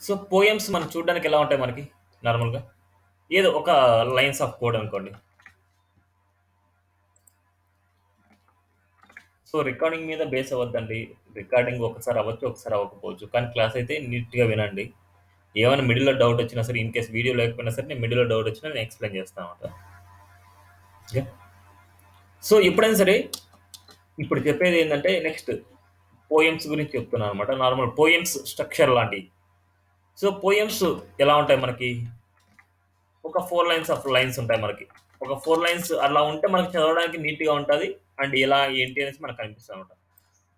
So, poems మనకు చూడడానికి ఎలా ఉంటాయి మనకి నార్మల్‌గా? ఏదో ఒక లైన్స్ ఆఫ్ కోడ్ అనుకోండి. సో, రికార్డింగ్ మీద బేస్ అవ్వద్దండి. రికార్డింగ్ ఒకసారి అవ్వచ్చు, ఒకసారి అవ్వకపోవచ్చు. కానీ క్లాస్ అయితే నీట్‌గా వినండి. ఏమైనా మిడిల్‌లో డౌట్ వచ్చినా సరే, ఇన్ కేస్ వీడియో లేకపోయినా సరే, నేను మిడిల్‌లో డౌట్ వచ్చినా నేను ఎక్స్‌ప్లెయిన్ చేస్తా ఉంటా. ఓకే. సో, ఎప్పుడైనా సరే ఇప్పుడు చెప్పేదేందంటే నెక్స్ట్ పోయెమ్స్ గురించి చెప్తున్నాననమాట. నార్మల్ పోయెమ్స్ స్ట్రక్చర్ లాంటియి. సో, పోయెమ్స్ ఎలా ఉంటాయి మనకి? ఒక 4 లైన్స్ ఆఫ్ లైన్స్ ఉంటాయి మనకి. ఒక 4 లైన్స్ అలా ఉంటే మనకు చదవడానికి నీట్‌గా ఉంటది. అండ్ ఎలా ఏంటి అనేసి మనకు కనిపిస్తా ఉంటది.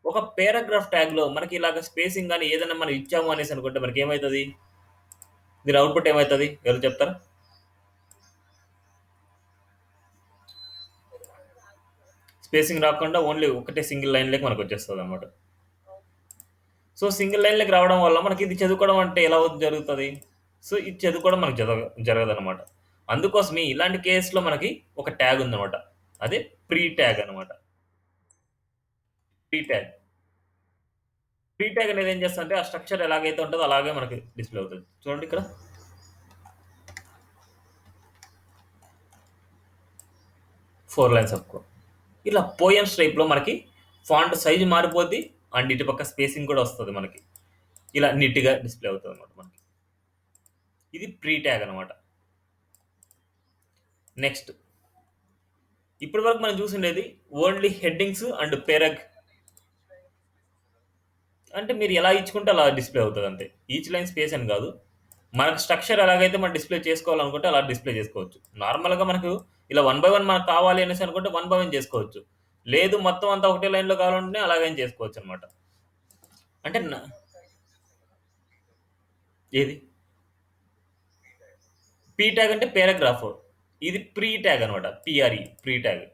ఒక పారాగ్రాఫ్ ట్యాగ్‌లో మనకి ఇలాగ స్పేసింగ్ గాని ఏదైనా మనం ఇచ్చాము అనేసి అనుకుంటే మనకేమైతది? దీని అవుట్‌పుట్ ఏమైతది? ఎవరు చెప్తారా? స్పేసింగ్ రాకుండా ఓన్లీ ఒకటే సింగిల్ లైన్‌లోకి మనకొచ్చేస్తదనమాట. సో, సింగిల్ లైన్‌లోకి రావడం వల్ల మనకి ఇది చదువుకోవడం అంటే ఎలా జరుగుతది? సో, ఇది చదువుకోవడం మనకు జరగదనమాట. అందుకోసమే ఇలాంటి కేస్‌లో మనకి ఒక ట్యాగ్ ఉందనమాట. అదే ప్రీ ట్యాగ్ అనమాట. Pre tag. ప్రీ ట్యాగ్ అనేది ఏం చేస్తదంటే ఆ స్ట్రక్చర్ ఎలాగైతే ఉంటదో అలాగే మనకి డిస్‌ప్లే అవుతది. చూడండి ఇక్కడ 4 లైన్స్ ఆఫ్ కోడ్. ఇలా పోయమ్స్ టైప్‌లో మనకి ఫాంట్ సైజ్ మారిపోద్ది. అండ్ ఇటు పక్క స్పేసింగ్ కూడా వస్తది మనకి. ఇలా నీట్‌గా డిస్‌ప్లే అవుతదనమాట మనకి. ఇది ప్రీ ట్యాగ్ అనమాట. నెక్స్ట్ ఇప్పటి వరకు మనం చూసుండేది ఓన్లీ హెడ్డింగ్స్ అండ్ అంటే మీరు ఎలా ఇచ్చుకుంటే అలా డిస్‌ప్లే అవుతదంతే. ఈచ్ లైన్ స్పేస్ అని గాదు. మనకు స్ట్రక్చర్ ఎలాగైతే మనం డిస్‌ప్లే చేసుకోవాలనుకుంటే అలా డిస్‌ప్లే చేసుకోవచ్చు. నార్మల్‌గా మనకు ఇలా వన్ బై వన్ మనకు కావాలి అనేసి అనుకుంటే వన్ బై వన్ చేసుకోవచ్చు. లేదు మొత్తం అంతా ఒకటే లైన్‌లో కావాలంటే అలాగైనా చేసుకోవచ్చనమాట. అంటే ఏది? పీ ట్యాగ్ అంటే పారాగ్రాఫ్. ఇది ప్రీ ట్యాగ్ అనమాట. పీఆర్‌ఈ ప్రీ ట్యాగ్.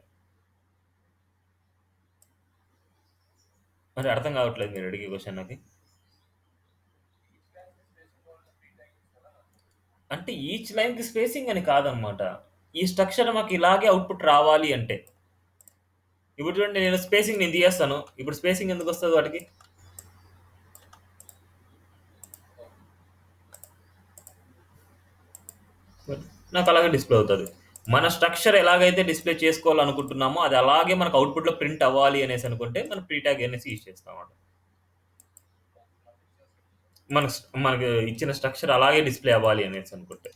మరి అర్థం కావట్లేదు మీరు అడిగే క్వెషన్ నాకి. అంటే ఈచ్ లైన్‌కి స్పేసింగ్ అని కాదనమాట. ఈ స్ట్రక్చర్ మాకు ఇలాగే అవుట్‌పుట్ రావాలి అంటే. ఇప్పుడు చూడండి నేను స్పేసింగ్ నేను తీయేస్తాను. ఇప్పుడు స్పేసింగ్ ఎందుకొస్తది వాటికి? నాకు అలాగే డిస్‌ప్లే అవుతది. మన స్ట్రక్చర్ ఎలాగైతే డిస్‌ప్లే చేసుకోవాలనుకుంటున్నామో అది అలాగే మనకు అవుట్‌పుట్‌లో ప్రింట్ అవ్వాలి అనేసి అనుకుంటే మనం ప్రీ ట్యాగ్ అనేసి యూజ్ చేస్తామన్నమాట. మనకు ఇచ్చిన స్ట్రక్చర్ అలాగే డిస్‌ప్లే అవ్వాలి అనేసి అనుకుంటే.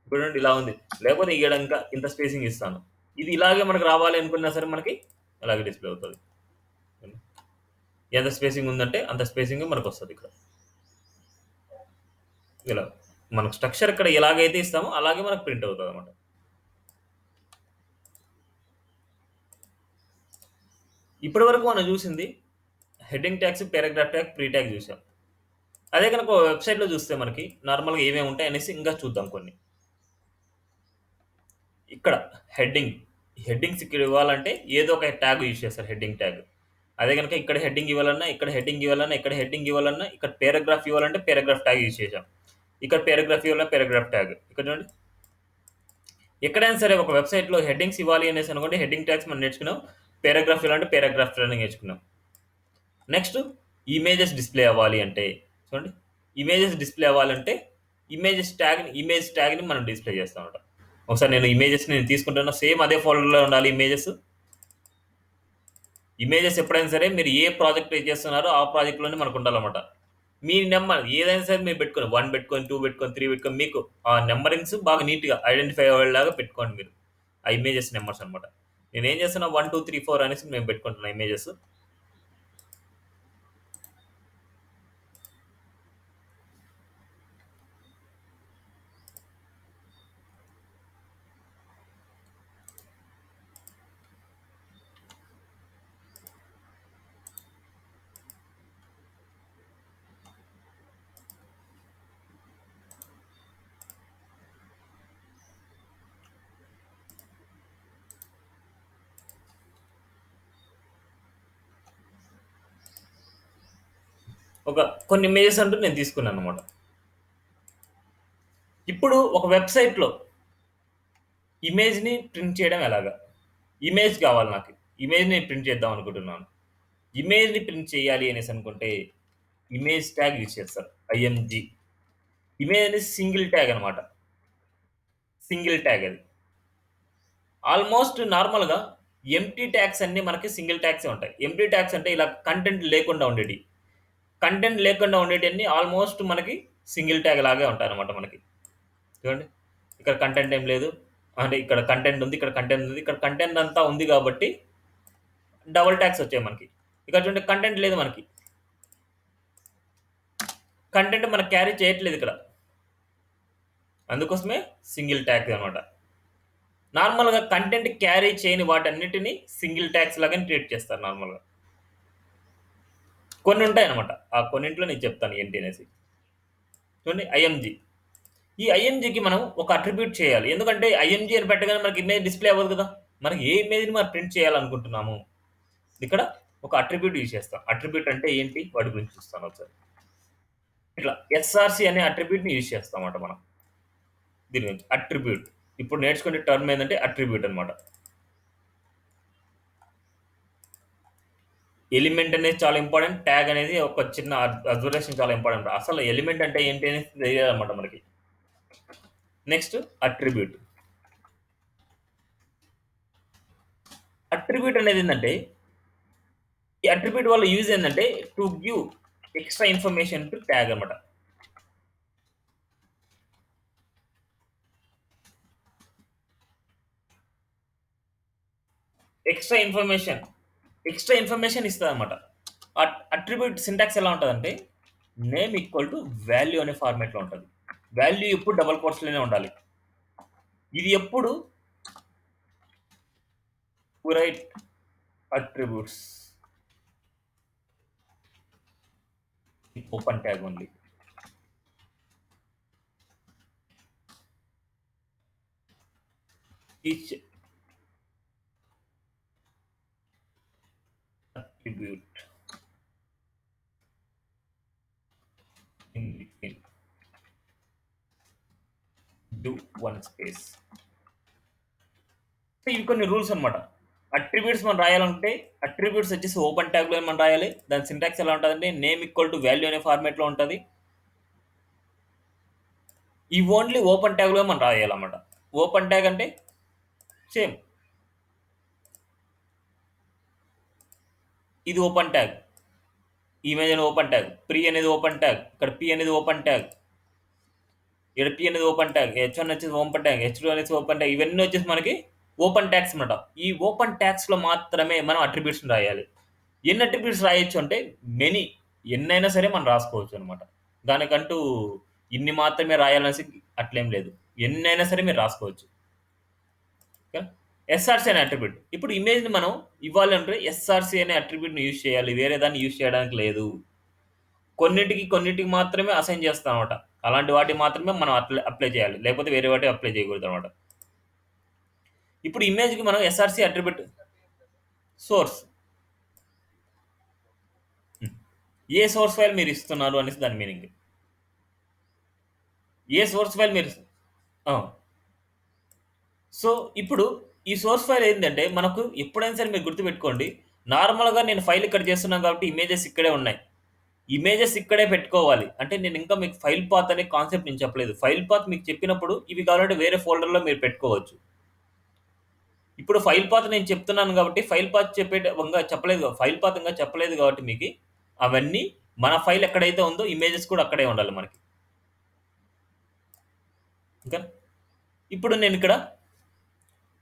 చూడండి ఇలా ఉంది. లేకపోతే ఈడ ఇంకా ఇంత స్పేసింగ్ ఇస్తాను. ఇది ఇలాగే మనకు రావాలి అనుకున్నా సరే మనకి అలాగే డిస్‌ప్లే అవుతది. ఎంత స్పేసింగ్ ఉందంటే అంత స్పేసింగ్ మనకొస్తది ఇక్కడ. ఇలా. మనకు స్ట్రక్చర్ ఇక్కడ ఎలాగైతే ఇస్తామో అలాగే మనకు ప్రింట్ అవుతదన్నమాట. ఇప్పటి వరకు మనం చూసింది heading tags, paragraph tag, pre tag చూసాం. అదే గనుక వెబ్‌సైట్‌లో చూస్తే మనకి నార్మల్‌గా ఏమేమి ఉంటాయి అనేసి ఇంకా చూద్దాం కొన్ని. ఇక్కడ హెడ్డింగ్. హెడ్డింగ్స్ ఇక్కడ ఇవ్వాలంటే ఏదో ఒక ట్యాగ్ యూజ్ చేస్తారు హెడ్డింగ్ ట్యాగ్. అదే గనుక ఇక్కడ హెడ్డింగ్ ఇవ్వాలన్నా, ఇక్కడ హెడ్డింగ్ ఇవ్వాలన్నా, ఇక్కడ హెడ్డింగ్ ఇవ్వాలన్నా, ఇక్కడ పారాగ్రాఫ్ ఇవ్వాలంటే పారాగ్రాఫ్ ట్యాగ్ యూజ్ చేసాం. ఇక్కడ పారాగ్రాఫ్ ఇవ్వాలన్నా పారాగ్రాఫ్ ట్యాగ్. ఇక్కడ చూడండి. ఎక్కడైనా సరే ఒక వెబ్‌సైట్‌లో హెడ్డింగ్స్ ఇవ్వాలి అనేసి అనుకోండి హెడ్డింగ్ ట్యాగ్స్ మనం నేర్చుకున్నాం. పారాగ్రాఫ్ ఇవ్వాలంటే పారాగ్రాఫ్ ట్యాగ్ నేర్చుకున్నాం. నెక్స్ట్ ఇమేజెస్ డిస్‌ప్లే అవ్వాలి అంటే చూడండి. ఇమేజెస్ డిస్‌ప్లే అవ్వాలంటే ఇమేజ్ ట్యాగ్‌ని మనం డిస్‌ప్లే చేస్తామన్నమాట. ఒకసారి నేను ఇమేజెస్ నేను తీసుకుంటున్నా. సేమ్ అదే ఫోల్డర్‌లో ఉండాలి ఇమేజెస్. ఇమేజెస్ ఎప్పుడైనా సరే మీరు ఏ ప్రాజెక్ట్ చేస్తున్నారో ఆ ప్రాజెక్ట్‌లోనే మనకుండాలన్నమాట. మీ నెంబర్ ఏదైనా సరే మీరు పెట్టుకోండి. 1 పెట్టుకొని, 2 పెట్టుకొని, 3 పెట్టుకొని మీకు ఆ నంబరింగ్స్ బాగా నీట్‌గా ఐడెంటిఫై అయ్యేలాగా పెట్టుకోండి మీరు. ఆ ఇమేజెస్ నంబర్స్ అన్నమాట. నేనేం చేస్తున్నా 1, 2, 3, 4 అనేసి నేను పెట్టుకుంటున్నా ఇమేజెస్. ఒక కొన్ని ఇమేజెస్ అంటూ నేను తీసుకున్నానన్నమాట. ఇప్పుడు ఒక వెబ్‌సైట్‌లో ఇమేజ్‌ని ప్రింట్ చేయడం ఎలాగా? ఇమేజ్ కావాలి నాకు. ఇమేజ్‌ని ప్రింట్ చేద్దాం అనుకుంటున్నాను. ఇమేజ్‌ని ప్రింట్ చేయాలి అనేసి అనుకుంటే ఇమేజ్ ట్యాగ్ యూజ్ చేస్తారు. ఐఎంజీ. ఇమేజ్ అనేది సింగిల్ ట్యాగ్ అనమాట. సింగిల్ ట్యాగ్ అది. ఆల్మోస్ట్ నార్మల్‌గా ఎంప్టీ ట్యాగ్స్ అన్నీ మనకి సింగిల్ ట్యాగ్సే ఉంటాయి. ఎంప్టీ ట్యాగ్స్ అంటే ఇలా కంటెంట్ లేకుండా ఉండేటియి. కంటెంట్ లేకుండా ఉండేటియన్నీ ఆల్మోస్ట్ మనకి సింగిల్ ట్యాగ్ లాగే ఉంటాయన్నమాట మనకి. చూడండి. ఇక్కడ కంటెంట్ ఏం లేదు. అంటే ఇక్కడ కంటెంట్ ఉంది. ఇక్కడ కంటెంట్ ఉంది. ఇక్కడ కంటెంట్ అంతా ఉంది కాబట్టి డబుల్ ట్యాగ్స్ వచ్చాయి మనకి. ఇక్కడ చూడండి కంటెంట్ లేదు మనకి. కంటెంట్ మనకు క్యారీ చేయట్లేదు ఇక్కడ. అందుకోసమే సింగిల్ ట్యాగ్ అనమాట. నార్మల్‌గా కంటెంట్ క్యారీ చేయని వాటన్నిటిని సింగిల్ ట్యాగ్స్ లాగానే ట్రీట్ చేస్తారు నార్మల్‌గా. కొన్ని ఉంటాయన్నమాట. ఆ కొన్నింట్లో నేను చెప్తాను ఏంటి అనేసి. చూడండి ఐఎంజీ. ఈ ఐఎంజీకి మనం ఒక అట్రిబ్యూట్ చేయాలి. ఎందుకంటే ఐఎంజీ అని పెట్టగానే మనకి ఇమేజ్ డిస్‌ప్లే అవ్వదు కదా! మనకి ఏ ఇమేజ్‌ని మనం ప్రింట్ చేయాలనుకుంటున్నాము. ఇక్కడ ఒక అట్రిబ్యూట్ యూజ్ చేస్తాం. అట్రిబ్యూట్ అంటే ఏంటి? వాటి గురించి చూస్తాను ఒకసారి. ఇట్లా ఎస్ఆర్‌సీ అనే అట్రిబ్యూట్‌ని యూజ్ చేస్తామన్నమాట మనం. దీని గురించి అట్రిబ్యూట్. ఇప్పుడు నేర్చుకునే టర్మ్ ఏందంటే అట్రిబ్యూట్ అన్నమాట. ఎలిమెంట్ అనేది చాలా ఇంపార్టెంట్. ట్యాగ్ అనేది ఒక చిన్న అబ్జర్వేషన్ చాలా ఇంపార్టెంట్. అసలు ఎలిమెంట్ అంటే ఏంటి అనేది తెలియాలన్నమాట మనకి. Next attribute. అట్రిబ్యూట్ అనేది ఏందంటే, ఈ అట్రిబ్యూట్ వల్ల యూజ్ ఏందంటే to give extra information to tag అన్నమాట. ఎక్స్‌ట్రా ఇన్ఫర్మేషన్ ఇస్తదన్నమాట. అట్రిబ్యూట్ సింటాక్స్ ఎలా ఉంటదంటే, నేమ్ ఈక్వల్ టు వాల్యూ అనే ఫార్మాట్‌లో ఉంటది. వాల్యూ ఎప్పుడు డబుల్ కోట్స్‌లోనే ఉండాలి. ఇది ఎప్పుడు right attributes open tag only. Each attribute in between do one space. ఇవి కొన్ని రూల్స్ అన్నమాట. అట్రిబ్యూట్స్ మనం రాయాలంటే అట్రిబ్యూట్స్ వచ్చేసి ఓపెన్ ట్యాగ్‌లో మనం రాయాలి. దాని సింటాక్స్ ఎలా ఉంటదంటే నేమ్ ఈక్వల్ టు వాల్యూ అనే ఫార్మాట్‌లో ఉంటది. ఇవి ఓన్లీ ఓపెన్ ట్యాగ్‌లో మనం రాయాలన్నమాట. ఓపెన్ ట్యాగ్ అంటే సేమ్. ఇది ఓపెన్ ట్యాగ్. ఇమేజ్ అనేది ఓపెన్ ట్యాగ్. ప్రీ అనేది ఓపెన్ ట్యాగ్. ఇక్కడ పి అనేది ఓపెన్ ట్యాగ్. ఇక్కడ పి అనేది ఓపెన్ ట్యాగ్. హెచ్1 వచ్చేసి ఓపెన్ ట్యాగ్. హెచ్2 అనేసి ఓపెన్ ట్యాగ్. ఇవన్నీ వచ్చేసి మనకి ఓపెన్ ట్యాగ్స్ అన్నమాట. ఈ ఓపెన్ ట్యాగ్స్‌లో మాత్రమే మనం అట్రిబ్యూట్స్‌ని రాయాలి. ఎన్ని అట్రిబ్యూట్స్ రాయొచ్చు అంటే మెనీ. ఎన్నైనా సరే మనం రాసుకోవచ్చు అన్నమాట. దానికంటూ ఇన్ని మాత్రమే రాయాలనేసి అట్లేం లేదు. ఎన్నైనా సరే మీరు రాసుకోవచ్చు. ఓకే. ఎస్ఆర్‌సీ అనే అట్రిబ్యూట్. ఇప్పుడు ఇమేజ్‌ని మనం ఇవ్వాలంటే ఎస్ఆర్‌సీ అనే అట్రిబ్యూట్‌ని యూజ్ చేయాలి. వేరే దాన్ని యూజ్ చేయడానికి లేదు. కొన్నిటికి మాత్రమే అసైన్ చేస్తామన్నమాట. అలాంటి వాటికి మాత్రమే మనం అప్లై చేయాలి. లేకపోతే వేరే వాటికి అప్లై చేయకూడదన్నమాట. ఇప్పుడు ఇమేజ్‌కి మనం ఎస్ఆర్‌సీ అట్రిబ్యూట్ సోర్స్. ఏ సోర్స్ ఫైల్ మీరు ఇస్తున్నారు అనేసి దాని మీనింగ్. ఏ సోర్స్ ఫైల్ మీరు ఆ! సో, ఇప్పుడు ఈ సోర్స్ ఫైల్ ఏందంటే మనకు ఎప్పుడైనా సరే మీరు గుర్తుపెట్టుకోండి. నార్మల్‌గా నేను ఫైల్ ఇక్కడ చేస్తున్నాను కాబట్టి ఇమేజెస్ ఇక్కడే ఉన్నాయి. ఇమేజెస్ ఇక్కడే పెట్టుకోవాలి. అంటే నేను ఇంకా మీకు ఫైల్ పాత్ అనే కాన్సెప్ట్ నేను చెప్పలేదు. ఫైల్ పాత్ మీకు చెప్పినప్పుడు ఇవి కావాలంటే వేరే ఫోల్డర్‌లో మీరు పెట్టుకోవచ్చు. ఇప్పుడు ఫైల్ పాత్ నేను చెప్తున్నాను కాబట్టి ఫైల్ పాత్ చెప్పలేదు. ఫైల్ పాత్ ఇంకా చెప్పలేదు కాబట్టి మీకి అవన్నీ మన ఫైల్ ఎక్కడైతే ఉందో ఇమేజెస్ కూడా అక్కడే ఉండాలి మనకి. ఇంకా ఇప్పుడు నేనిక్కడ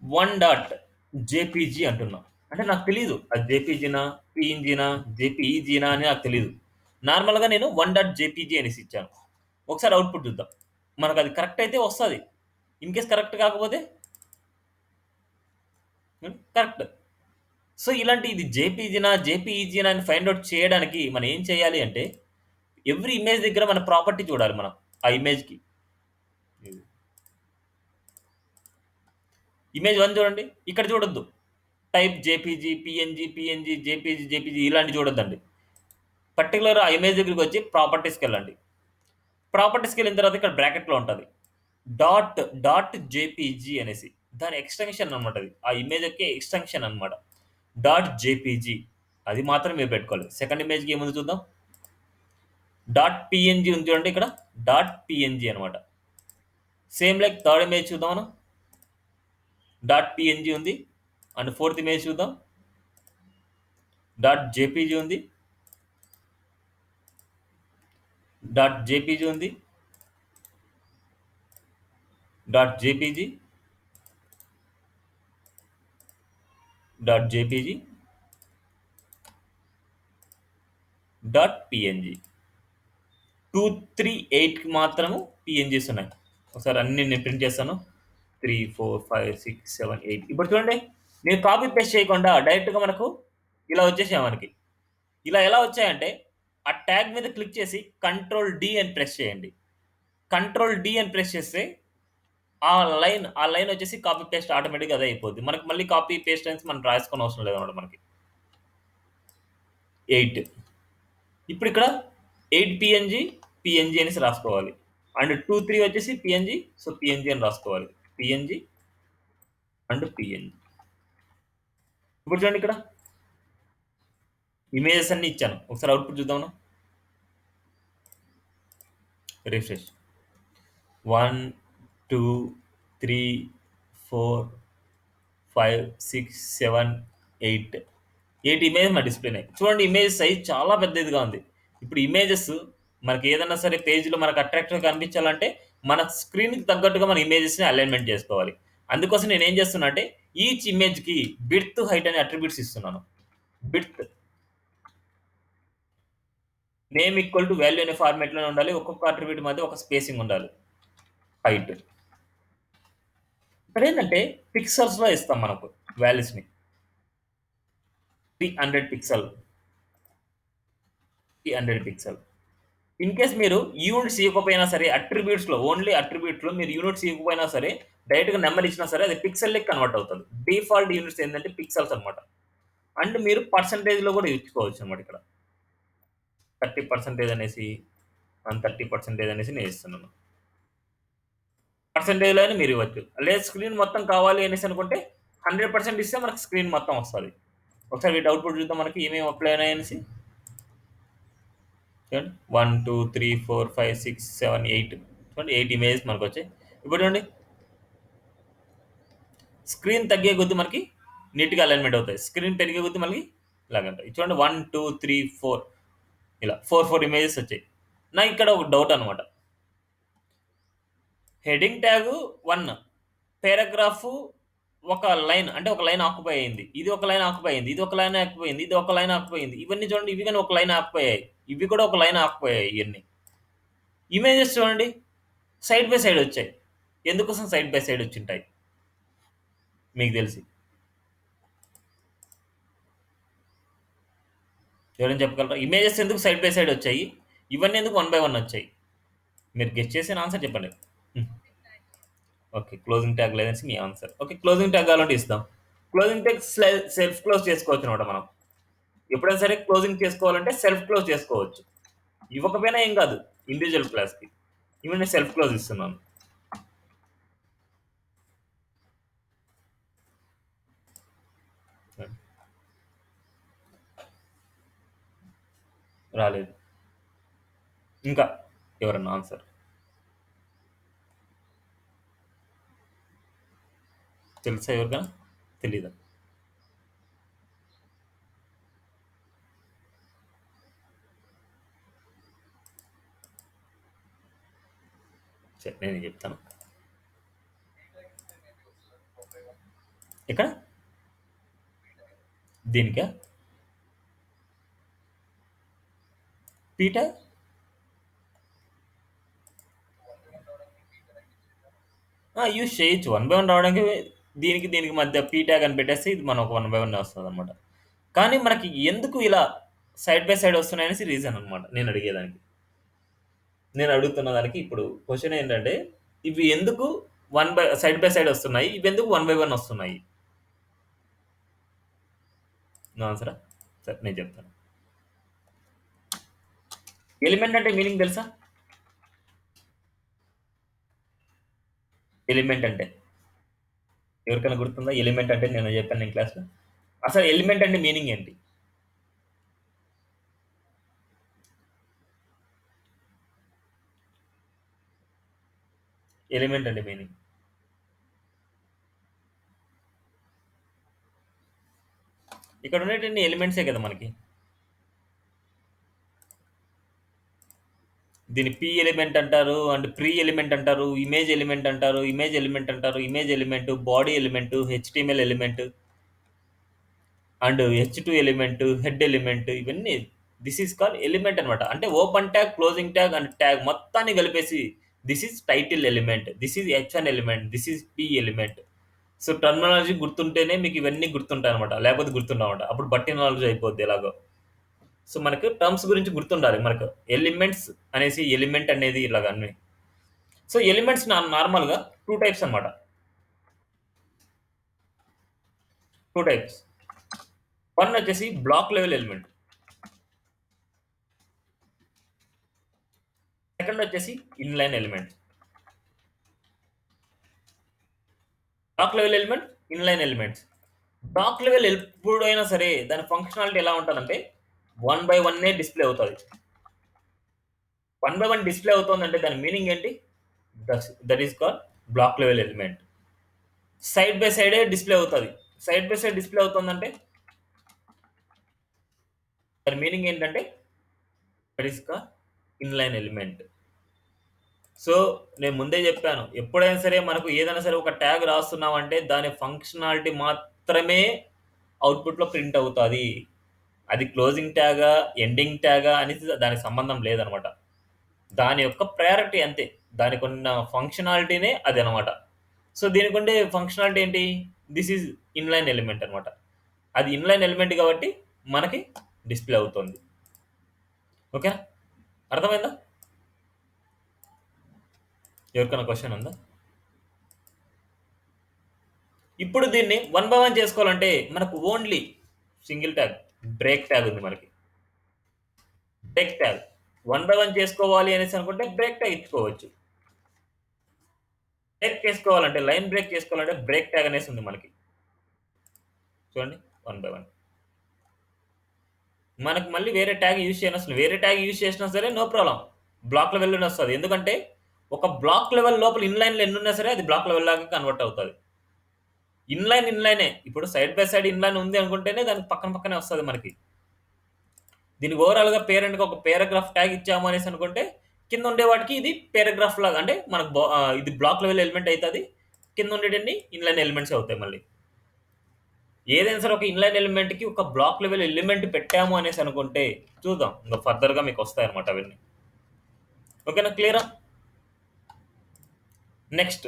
1.jpg అంటున్నా. అంటే నాకు తెలీదు. అది జేపీజీనా, పీఎన్‌జీనా, జేపీఈజీనా అని నాకు తెలీదు. నార్మల్‌గా నేను 1.jpg అనేసి ఇచ్చాను. ఒకసారి అవుట్‌పుట్ చూద్దాం. మనకది కరెక్ట్ అయితే వస్తది. ఇన్‌కేస్ కరెక్ట్ కాకపోతే కరెక్ట్. సో, ఇలాంటి ఇది జేపీజీనా, జేపీఈజీనా అని ఫైండ్ ఔట్ చేయడానికి మనం ఏం చేయాలి అంటే, ఎవ్రి ఇమేజ్ దగ్గర మన ప్రాపర్టీ చూడాలి మనం. ఆ ఇమేజ్‌కి. ఇమేజ్ 1 చూడండి. ఇక్కడ చూడొద్దు. టైప్ జేపీజీ, పీఎన్‌జీ, జేపీజీ ఇలాంటివి చూడొద్దండి. పర్టిక్యులర్ ఆ ఇమేజ్ దగ్గరికొచ్చి ప్రాపర్టీస్‌కెళ్ళండి. ప్రాపర్టీస్‌కెళ్ళిన తర్వాత ఇక్కడ బ్రాకెట్‌లో ఉంటది. జేపీజీ అనేసి. దాని ఎక్స్‌టెన్షన్ అన్నమాట అది. ఆ ఇమేజ్ యొక్క ఎక్స్‌టెన్షన్ అన్నమాట. జేపీజీ అది మాత్రం మీరు పెట్టుకోవాలి. సెకండ్ ఇమేజ్‌కి ఏముందో చూద్దాం. డాట్ పిఎన్జి ఉంది చూడండి ఇక్కడ, డాట్ పిఎన్జి అనమాట. సేమ్ లైక్ థర్డ్ ఇమేజ్ చూద్దాం మనం, డాట్ పిఎన్జి ఉంది. అండ్ ఫోర్త్ ఇమేజ్ చూద్దాం, డాట్ జేపీజీ ఉంది, డాట్ జేపీజీ ఉంది, dot JPG, dot JPG, dot PNG. 238కి మాత్రము పిఎన్జీస్ ఉన్నాయి. ఒకసారి అన్ని నేను ప్రింట్ చేస్తాను. 3, 4, 5, 6, 7, 8. ఇప్పుడు చూడండి, నేను కాపీ పేస్ట్ చేయకుండా డైరెక్ట్గా మనకు ఇలా వచ్చేసాయి. మనకి ఇలా ఎలా వచ్చాయంటే, ఆ ట్యాగ్ మీద క్లిక్ చేసి కంట్రోల్ డి అని ప్రెస్ చేయండి. కంట్రోల్ డి అని ప్రెస్ చేస్తే ఆ లైన్ వచ్చేసి కాపీ పేస్ట్ ఆటోమేటిక్గా అదే అయిపోద్ది. మనకి మళ్ళీ కాపీ పేస్ట్ అనేసి మనం రాసుకోని అవసరం లేదన్నమాట. మనకి 8. ఇప్పుడు ఇక్కడ 8 పిఎన్జి అనేసి రాసుకోవాలి. అండ్ 2, 3 వచ్చేసి పిఎన్జి, సో పిఎన్జి అని రాసుకోవాలి. PNG and PNG. ఇప్పుడు చూడండి, ఇక్కడ ఇమేజెస్ అన్ని ఇచ్చాను. ఒకసారి అవుట్పుట్ చూద్దాం. రిఫ్రెష్. 1, 2, 3, 4, 5, 6, 7, 8 ఇమేజ్ మా డిస్ప్లేనే. చూడండి, ఇమేజ్ సైజ్ చాలా పెద్దదిగా ఉంది. ఇప్పుడు ఇమేజెస్ మనకి ఏదైనా సరే పేజ్లో మనకు అట్రాక్టివ్గా కనిపించాలంటే మన స్క్రీన్కి తగ్గట్టుగా మన ఇమేజెస్ని అలైన్మెంట్ చేసుకోవాలి. అందుకోసం నేను ఏం చేస్తున్నా అంటే, ఈచ్ ఇమేజ్కి బిడ్త్, హైట్ అనే అట్రిబ్యూట్స్ ఇస్తున్నాను. బిడ్త్ నేమ్ ఈక్వల్ టు వాల్యూ అనే ఫార్మేట్లోనే ఉండాలి. ఒక్కొక్క అట్రిబ్యూట్ మధ్య ఒక స్పేసింగ్ ఉండాలి. హైట్ ఇక్కడ ఏంటంటే పిక్సెల్స్లో ఇస్తాం మనకు వాల్యూస్ని. 300 పిక్సెల్. ఇన్ కేస్ మీరు యూనిట్స్ ఇవ్వకపోయినా సరే, అట్రిబ్యూట్స్లో ఓన్లీ అట్రిబ్యూట్లో మీరు యూనిట్స్ ఇవ్వకపోయినా సరే, డైరెక్ట్గా నెంబర్ ఇచ్చినా సరే అది పిక్సెల్కి కన్వర్ట్ అవుతుంది. డిఫాల్ట్ యూనిట్స్ ఏంటంటే పిక్సెల్స్ అనమాట. అండ్ మీరు పర్సంటేజ్లో కూడా ఇచ్చుకోవచ్చు అనమాట. ఇక్కడ 30% అనేసి 30% అనేసి నేను ఇస్తున్నాను. పర్సంటేజ్లో అయినా మీరు ఇవ్వచ్చు. లేదు స్క్రీన్ మొత్తం కావాలి అనేసి అనుకుంటే 100% ఇస్తే మనకు స్క్రీన్ మొత్తం వస్తుంది. ఒకసారి వీటి అవుట్పుట్ చూద్దాం మనకి ఏమేమి అప్లై అయినాయి అనేసి. 1, 2, 3, 4, 5, 6, 7, 8 చూడండి, 8 ఇమేజెస్ మనకు వచ్చాయి. ఇప్పుడు చూడండి, స్క్రీన్ తగ్గే కొద్ది మనకి నీట్గా అలైన్మెంట్ అవుతాయి. స్క్రీన్ పెరిగే కొద్ది మనకి ఇలాగంటాయి. చూడండి, 1, 2, 3, 4 ఇలా 4 ఇమేజెస్ వచ్చాయి. నా ఇక్కడ ఒక డౌట్ అనమాట. హెడింగ్ ట్యాగ్ 1, పారాగ్రాఫ్ ఒక లైన్, అంటే ఒక లైన్ ఆక్యుపై అయింది, ఇది ఒక లైన్ ఆక్యుపై అయింది, ఇది ఒక లైన్ ఆక్యుపై అయింది, ఇది ఒక లైన్ ఆక్యుపై అయింది. ఇవన్నీ చూడండి, ఇవి కానీ ఒక లైన్ ఆక్యుపై అయ్యాయి, ఇవి కూడా ఒక లైన్ ఆక్యుపై అయ్యాయి. ఇవన్నీ ఇమేజెస్ చూడండి సైడ్ బై సైడ్ వచ్చాయి. ఎందుకోసం సైడ్ బై సైడ్ వచ్చింటాయి మీకు తెలిసి ఎవరైనా చెప్పగలరా? ఇమేజెస్ ఎందుకు సైడ్ బై సైడ్ వచ్చాయి, ఇవన్నీ ఎందుకు 1 by 1 వచ్చాయి? మీరు గెస్ట్ చేసిన ఆన్సర్ చెప్పండి. ఓకే, క్లోజింగ్ ట్యాగ్ లేదనేసి మీ ఆన్సర్. ఓకే, క్లోజింగ్ ట్యాగ్ కావాలంటే ఇస్తాం. క్లోజింగ్ ట్యాగ్ సెల్ఫ్ క్లోజ్ చేసుకోవచ్చు అనమాట. మనం ఎప్పుడైనా సరే క్లోజింగ్ చేసుకోవాలంటే సెల్ఫ్ క్లోజ్ చేసుకోవచ్చు. ఇవ్వకపోయినా ఏం కాదు, ఇండివిజువల్ క్లాస్కి. ఇవన్నీ సెల్ఫ్ క్లోజ్ ఇస్తున్నాను. రాలేదు ఇంకా ఎవరన్నా ఆన్సర్ తెలుసా? ఎవరికైనా తెలీదా? సరే, నేను చెప్తాను. ఇక్కడ దీనికా పీట యూజ్ చేయొచ్చు. 1 by 1 రావడానికి దీనికి మధ్య పీ ట్యాగ్ అని పెట్టేస్తే ఇది మనకు 1 by 1 వస్తుంది అనమాట. కానీ మనకి ఎందుకు ఇలా సైడ్ బై సైడ్ వస్తున్నాయనేసి రీజన్ అనమాట నేను అడిగేదానికి. నేను అడుగుతున్న దానికి ఇప్పుడు క్వశ్చన్ ఏంటంటే, ఇవి ఎందుకు సైడ్ బై సైడ్ వస్తున్నాయి, ఇవి ఎందుకు 1 by 1 వస్తున్నాయి? నా ఆన్సరా? సరే, నేను చెప్తాను. ఎలిమెంట్ అంటే మీనింగ్ తెలుసా? ఎలిమెంట్ అంటే ఎవరికైనా గుర్తుందా? ఎలిమెంట్ అంటే నేను చెప్పాను నేను క్లాస్లో. అసలు ఎలిమెంట్ అంటే మీనింగ్ ఏంటి? ఎలిమెంట్ అండి మీనింగ్. ఇక్కడ ఉండేటన్ని ఎలిమెంట్సే కదా మనకి. దీన్ని పీ ఎలిమెంట్ అంటారు, అండ్ ప్రీ ఎలిమెంట్ అంటారు, ఇమేజ్ ఎలిమెంట్ అంటారు, ఇమేజ్ ఎలిమెంట్ అంటారు, image element, body element, HTML element and H2 element, head element, ఇవన్నీ దిస్ ఈస్ కాల్ ఎలిమెంట్ అనమాట. అంటే open tag, closing tag and tag మొత్తాన్ని కలిపేసి this is title element, this is H1 element, this is P element. So terminology గుర్తుంటేనే మీకు ఇవన్నీ గుర్తుంటాయి అనమాట, లేకపోతే గుర్తుండవమాట. అప్పుడు బట్టి నాలెడ్జ్ అయిపోద్ది ఎలాగో. సో మనకు టర్మ్స్ గురించి గుర్తుండాలి. మనకు ఎలిమెంట్స్ అనేసి, ఎలిమెంట్ అనేది ఇలాగ అన్ని. సో ఎలిమెంట్స్ నార్మల్గా 2 టైప్స్ అనమాట. 2 టైప్స్. వన్ వచ్చేసి బ్లాక్ లెవెల్ ఎలిమెంట్, సెకండ్ వచ్చేసి inline element. Black level element, inline elements. Block level ఎప్పుడైనా సరే దాని ఫంక్షనాలిటీ ఎలా ఉంటుందంటే 1/1 డిస్ప్లే అవుతుంది. 1/1 డిస్ప్లే అవుతుందంటే దాని మీనింగ్ ఏంటి? That is call black level element. Side by సైడే డిస్ప్లే అవుతుంది. సైడ్ బై సైడ్ డిస్ప్లే అవుతుందంటే దాని మీనింగ్ ఏంటంటే that is call inline element. So నేను ముందే చెప్పాను, ఎప్పుడైనా సరే మనకు ఏదైనా సరే ఒక ట్యాగ్ రాస్తున్నామంటే దాని ఫంక్షనాలిటీ మాత్రమే అవుట్పుట్లో ప్రింట్ అవుతుంది. అది క్లోజింగ్ ట్యాగా, ఎండింగ్ ట్యాగా అనేది దానికి సంబంధం లేదనమాట. దాని యొక్క ప్రయారిటీ అంతే, దానికి ఉన్న ఫంక్షనాలిటీనే అది అనమాట. సో దీనికి ఉండే ఫంక్షనాలిటీ ఏంటి? దిస్ ఈజ్ ఇన్లైన్ ఎలిమెంట్ అనమాట. అది ఇన్లైన్ ఎలిమెంట్ కాబట్టి మనకి డిస్ప్లే అవుతుంది. ఓకేనా? అర్థమైందా? ఎవరికైనా క్వశ్చన్ ఉందా? ఇప్పుడు దీన్ని 1/1 చేసుకోవాలంటే మనకు only single tag, break tag ఉంది మనకి. బ్రేక్ ట్యాగ్ 1/1 చేసుకోవాలి అనేసి అనుకుంటే బ్రేక్ ట్యాగ్ ఇచ్చుకోవచ్చు. బ్రేక్ చేసుకోవాలంటే, లైన్ బ్రేక్ చేసుకోవాలంటే బ్రేక్ ట్యాగ్ అనేసి ఉంది మనకి. చూడండి 1/1. మనకు మళ్ళీ వేరే ట్యాగ్ యూజ్ చేయనవసరం. వేరే ట్యాగ్ యూజ్ చేసినా సరే నో ప్రాబ్లం, బ్లాక్ లెవెల్లోనే వస్తుంది. ఎందుకంటే ఒక బ్లాక్ లెవెల్ లోపల ఇన్లైన్లో ఎన్ని ఉన్నా సరే అది బ్లాక్ లెవెల్ లాగా కన్వర్ట్ అవుతుంది. ఇన్లైనే. ఇప్పుడు సైడ్ బై సైడ్ ఇన్లైన్ ఉంది అనుకుంటేనే దానికి పక్కన పక్కనే వస్తుంది మనకి. దీనికి ఓవరాల్గా పేరెంట్గా ఒక పేరాగ్రాఫ్ ట్యాగ్ ఇచ్చాము అనేసి అనుకుంటే కింద ఉండే వాటికి ఇది పేరాగ్రాఫ్ లాగా, అంటే మనకు ఇది బ్లాక్ లెవెల్ ఎలిమెంట్ అవుతుంది, కింద ఉండేటన్ని ఇన్లైన్ ఎలిమెంట్స్ అవుతాయి. మళ్ళీ ఏదైనా సరే ఒక ఇన్లైన్ ఎలిమెంట్కి ఒక బ్లాక్ లెవెల్ ఎలిమెంట్ పెట్టాము అనేసి అనుకుంటే చూద్దాం, ఇంకా ఫర్దర్గా మీకు వస్తాయి అనమాట అవన్నీ. ఓకేనా? క్లియరా? నెక్స్ట్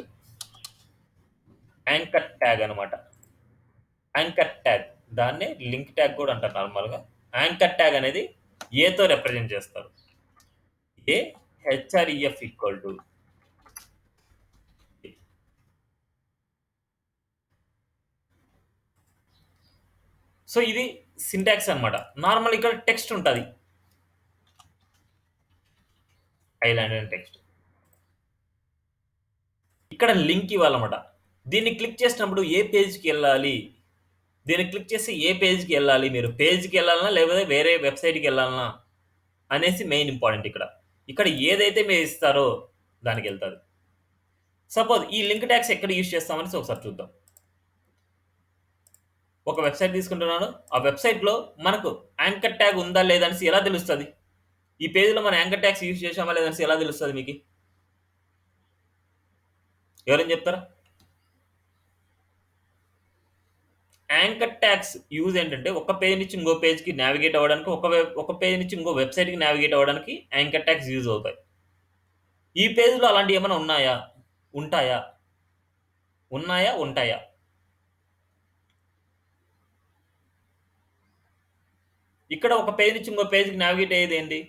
యాంకర్ ట్యాగ్ అనమాట. యాంకర్ ట్యాగ్, దాన్నే లింక్ ట్యాగ్ కూడా అంటారు నార్మల్గా. యాంకర్ ట్యాగ్ అనేది ఏతో రిప్రజెంట్ చేస్తారు. ఏ హెచ్ఆర్ఈఎఫ్ ఈక్వల్ టు. సో ఇది సింటాక్స్ అనమాట. నార్మల్ ఇక్కడ టెక్స్ట్ ఉంటుంది, ఐలాండ్ అండ్ టెక్స్ట్. ఇక్కడ లింక్ ఇవ్వాలన్నమాట. దీన్ని క్లిక్ చేసినప్పుడు ఏ పేజ్కి వెళ్ళాలి, దీన్ని క్లిక్ చేసి ఏ పేజ్కి వెళ్ళాలి, మీరు పేజ్కి వెళ్ళాలన్నా లేకపోతే వేరే వెబ్సైట్కి వెళ్ళాలన్నా అనేసి మెయిన్ ఇంపార్టెంట్. ఇక్కడ ఏదైతే మీరు ఇస్తారో దానికి వెళ్తుంది. సపోజ్ ఈ లింక్ ట్యాగ్స్ ఎక్కడ యూజ్ చేస్తామనేసి ఒకసారి చూద్దాం. ఒక వెబ్సైట్ తీసుకుంటున్నాను, ఆ వెబ్సైట్లో మనకు యాంకర్ ట్యాగ్ ఉందా లేదా అనేసి ఎలా తెలుస్తుంది? ఈ పేజ్లో మనం యాంకర్ ట్యాగ్స్ యూజ్ చేసామా లేదనేసి ఎలా తెలుస్తుంది మీకు? ఎవరైనా చెప్తారా? యాంకర్ ట్యాగ్స్ యూజ్ ఏంటంటే ఒక పేజ్ నుంచి ఇంకో పేజ్కి నావిగేట్ అవ్వడానికి, ఒక పేజ్ నుంచి ఇంకో వెబ్సైట్కి నావిగేట్ అవ్వడానికి యాంకర్ ట్యాగ్స్ యూజ్ అవుతాయి. ఈ పేజ్లో అలాంటివి ఏమైనా ఉన్నాయా? ఉంటాయా? ఇక్కడ ఒక పేజ్ నుంచి ఇంకో పేజ్కి నావిగేట్ అయ్యేది ఏంటి?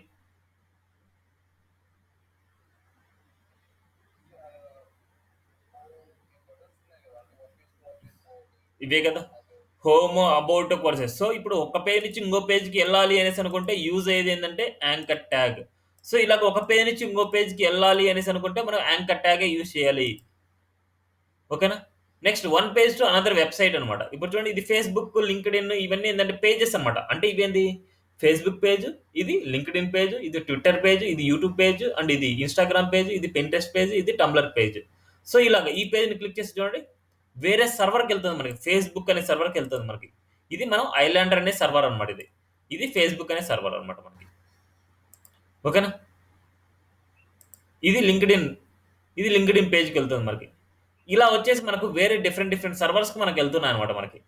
ఇవే కదా, హోమ్, అబౌట్, కోర్సెస్. సో ఇప్పుడు ఒక పేజ్ నుంచి ఇంకో పేజ్కి వెళ్ళాలి అనేసి అనుకుంటే యూజ్ అయ్యేది ఏంటంటే యాంకర్ ట్యాగ్. సో ఇలాగ ఒక పేజ్ నుంచి ఇంకో పేజ్కి వెళ్ళాలి అనేసి అనుకుంటే మనం యాంకర్ ట్యాగే యూజ్ చేయాలి. ఓకేనా? Next one page to another website అనమాట. ఇప్పుడు చూడండి, ఇది ఫేస్బుక్, లింక్డ్ఇన్, ఇవన్నీ ఏంటంటే పేజెస్ అనమాట. అంటే ఇవేంది? ఫేస్బుక్ పేజ్, ఇది లింక్డ్ఇన్ పేజ్, ఇది ట్విట్టర్ పేజ్, ఇది యూట్యూబ్ పేజ్, అండ్ ఇది ఇన్స్టాగ్రామ్ పేజ్, ఇది పింట్రెస్ట్ పేజ్, ఇది టంబ్లర్ పేజ్. సో ఇలాగ ఈ పేజ్ని క్లిక్ చేసి చూడండి, వేరే సర్వర్కి వెళ్తుంది మనకి, ఫేస్బుక్ అనే సర్వర్కి వెళ్తుంది మనకి. ఇది మనం ఐలాండర్ అనే సర్వర్ అనమాట. ఇది ఫేస్బుక్ అనే సర్వర్ అనమాట మనకి. ఓకేనా? ఇది లింక్డ్ఇన్ పేజ్కి వెళ్తుంది మనకి. ఇలా వచ్చేసి మనకు వేరే డిఫరెంట్ సర్వర్స్కి మనకి వెళ్తున్నాయి అనమాట మనకి.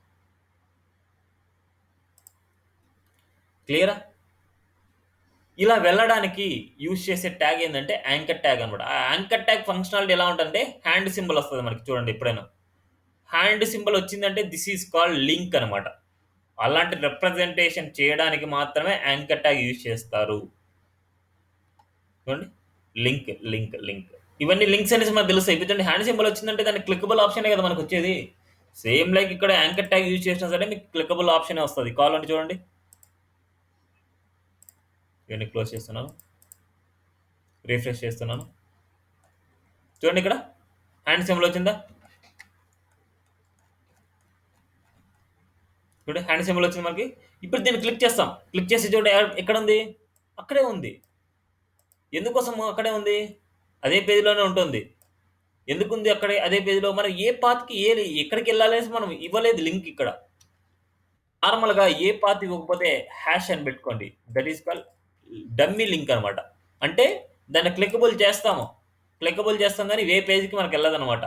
క్లియరా? ఇలా వెళ్ళడానికి యూజ్ చేసే ట్యాగ్ ఏంటంటే యాంకర్ ట్యాగ్ అనమాట. ఆ యాంకర్ ట్యాగ్ ఫంక్షనాలిటీ ఎలా ఉంటుందంటే హ్యాండ్ సింబల్ వస్తుంది మనకి. చూడండి, ఎప్పుడైనా హ్యాండ్ సింబల్ వచ్చిందంటే దిస్ ఈజ్ కాల్డ్ లింక్ అనమాట. అలాంటి రిప్రజెంటేషన్ చేయడానికి మాత్రమే యాంకర్ ట్యాగ్ యూజ్ చేస్తారు. చూడండి, లింక్ లింక్ లింక్ ఇవన్నీ లింక్స్ అనేసి మనకు తెలుస్తాయి. ఇప్పుడు హ్యాండ్ సింబల్ వచ్చిందంటే దాన్ని క్లికబుల్ ఆప్షనే కదా మనకు వచ్చేది. సేమ్ లైక్ ఇక్కడ యాంకర్ ట్యాగ్ యూజ్ చేసినా సరే మీకు క్లికబుల్ ఆప్షనే వస్తుంది. కావాలంటే చూడండి, ఇవన్నీ క్లోజ్ చేస్తున్నాను, రిఫ్రెష్ చేస్తున్నాను. చూడండి, ఇక్కడ హ్యాండ్ సింబల్ వచ్చిందా? చూడండి, హ్యాండ్ సింబల్ వచ్చింది మనకి. ఇప్పుడు దీన్ని క్లిక్ చేస్తాం. క్లిక్ చేసి చూడండి, ఎక్కడ ఉంది? అక్కడే ఉంది. ఎందుకోసం అక్కడే ఉంది? అదే పేజీలోనే ఉంటుంది. ఎందుకుంది అక్కడే అదే పేజీలో? మనం ఏ పాత్కి ఎక్కడికి వెళ్ళాలనేసి మనం ఇవ్వలేదు లింక్. ఇక్కడ నార్మల్గా ఏ పాత్ ఇవ్వకపోతే హ్యాష్ అని పెట్టుకోండి. That is call dummy link అనమాట. అంటే దాన్ని క్లికబుల్ చేస్తాం కానీ ఏ పేజ్కి మనకి వెళ్ళదనమాట.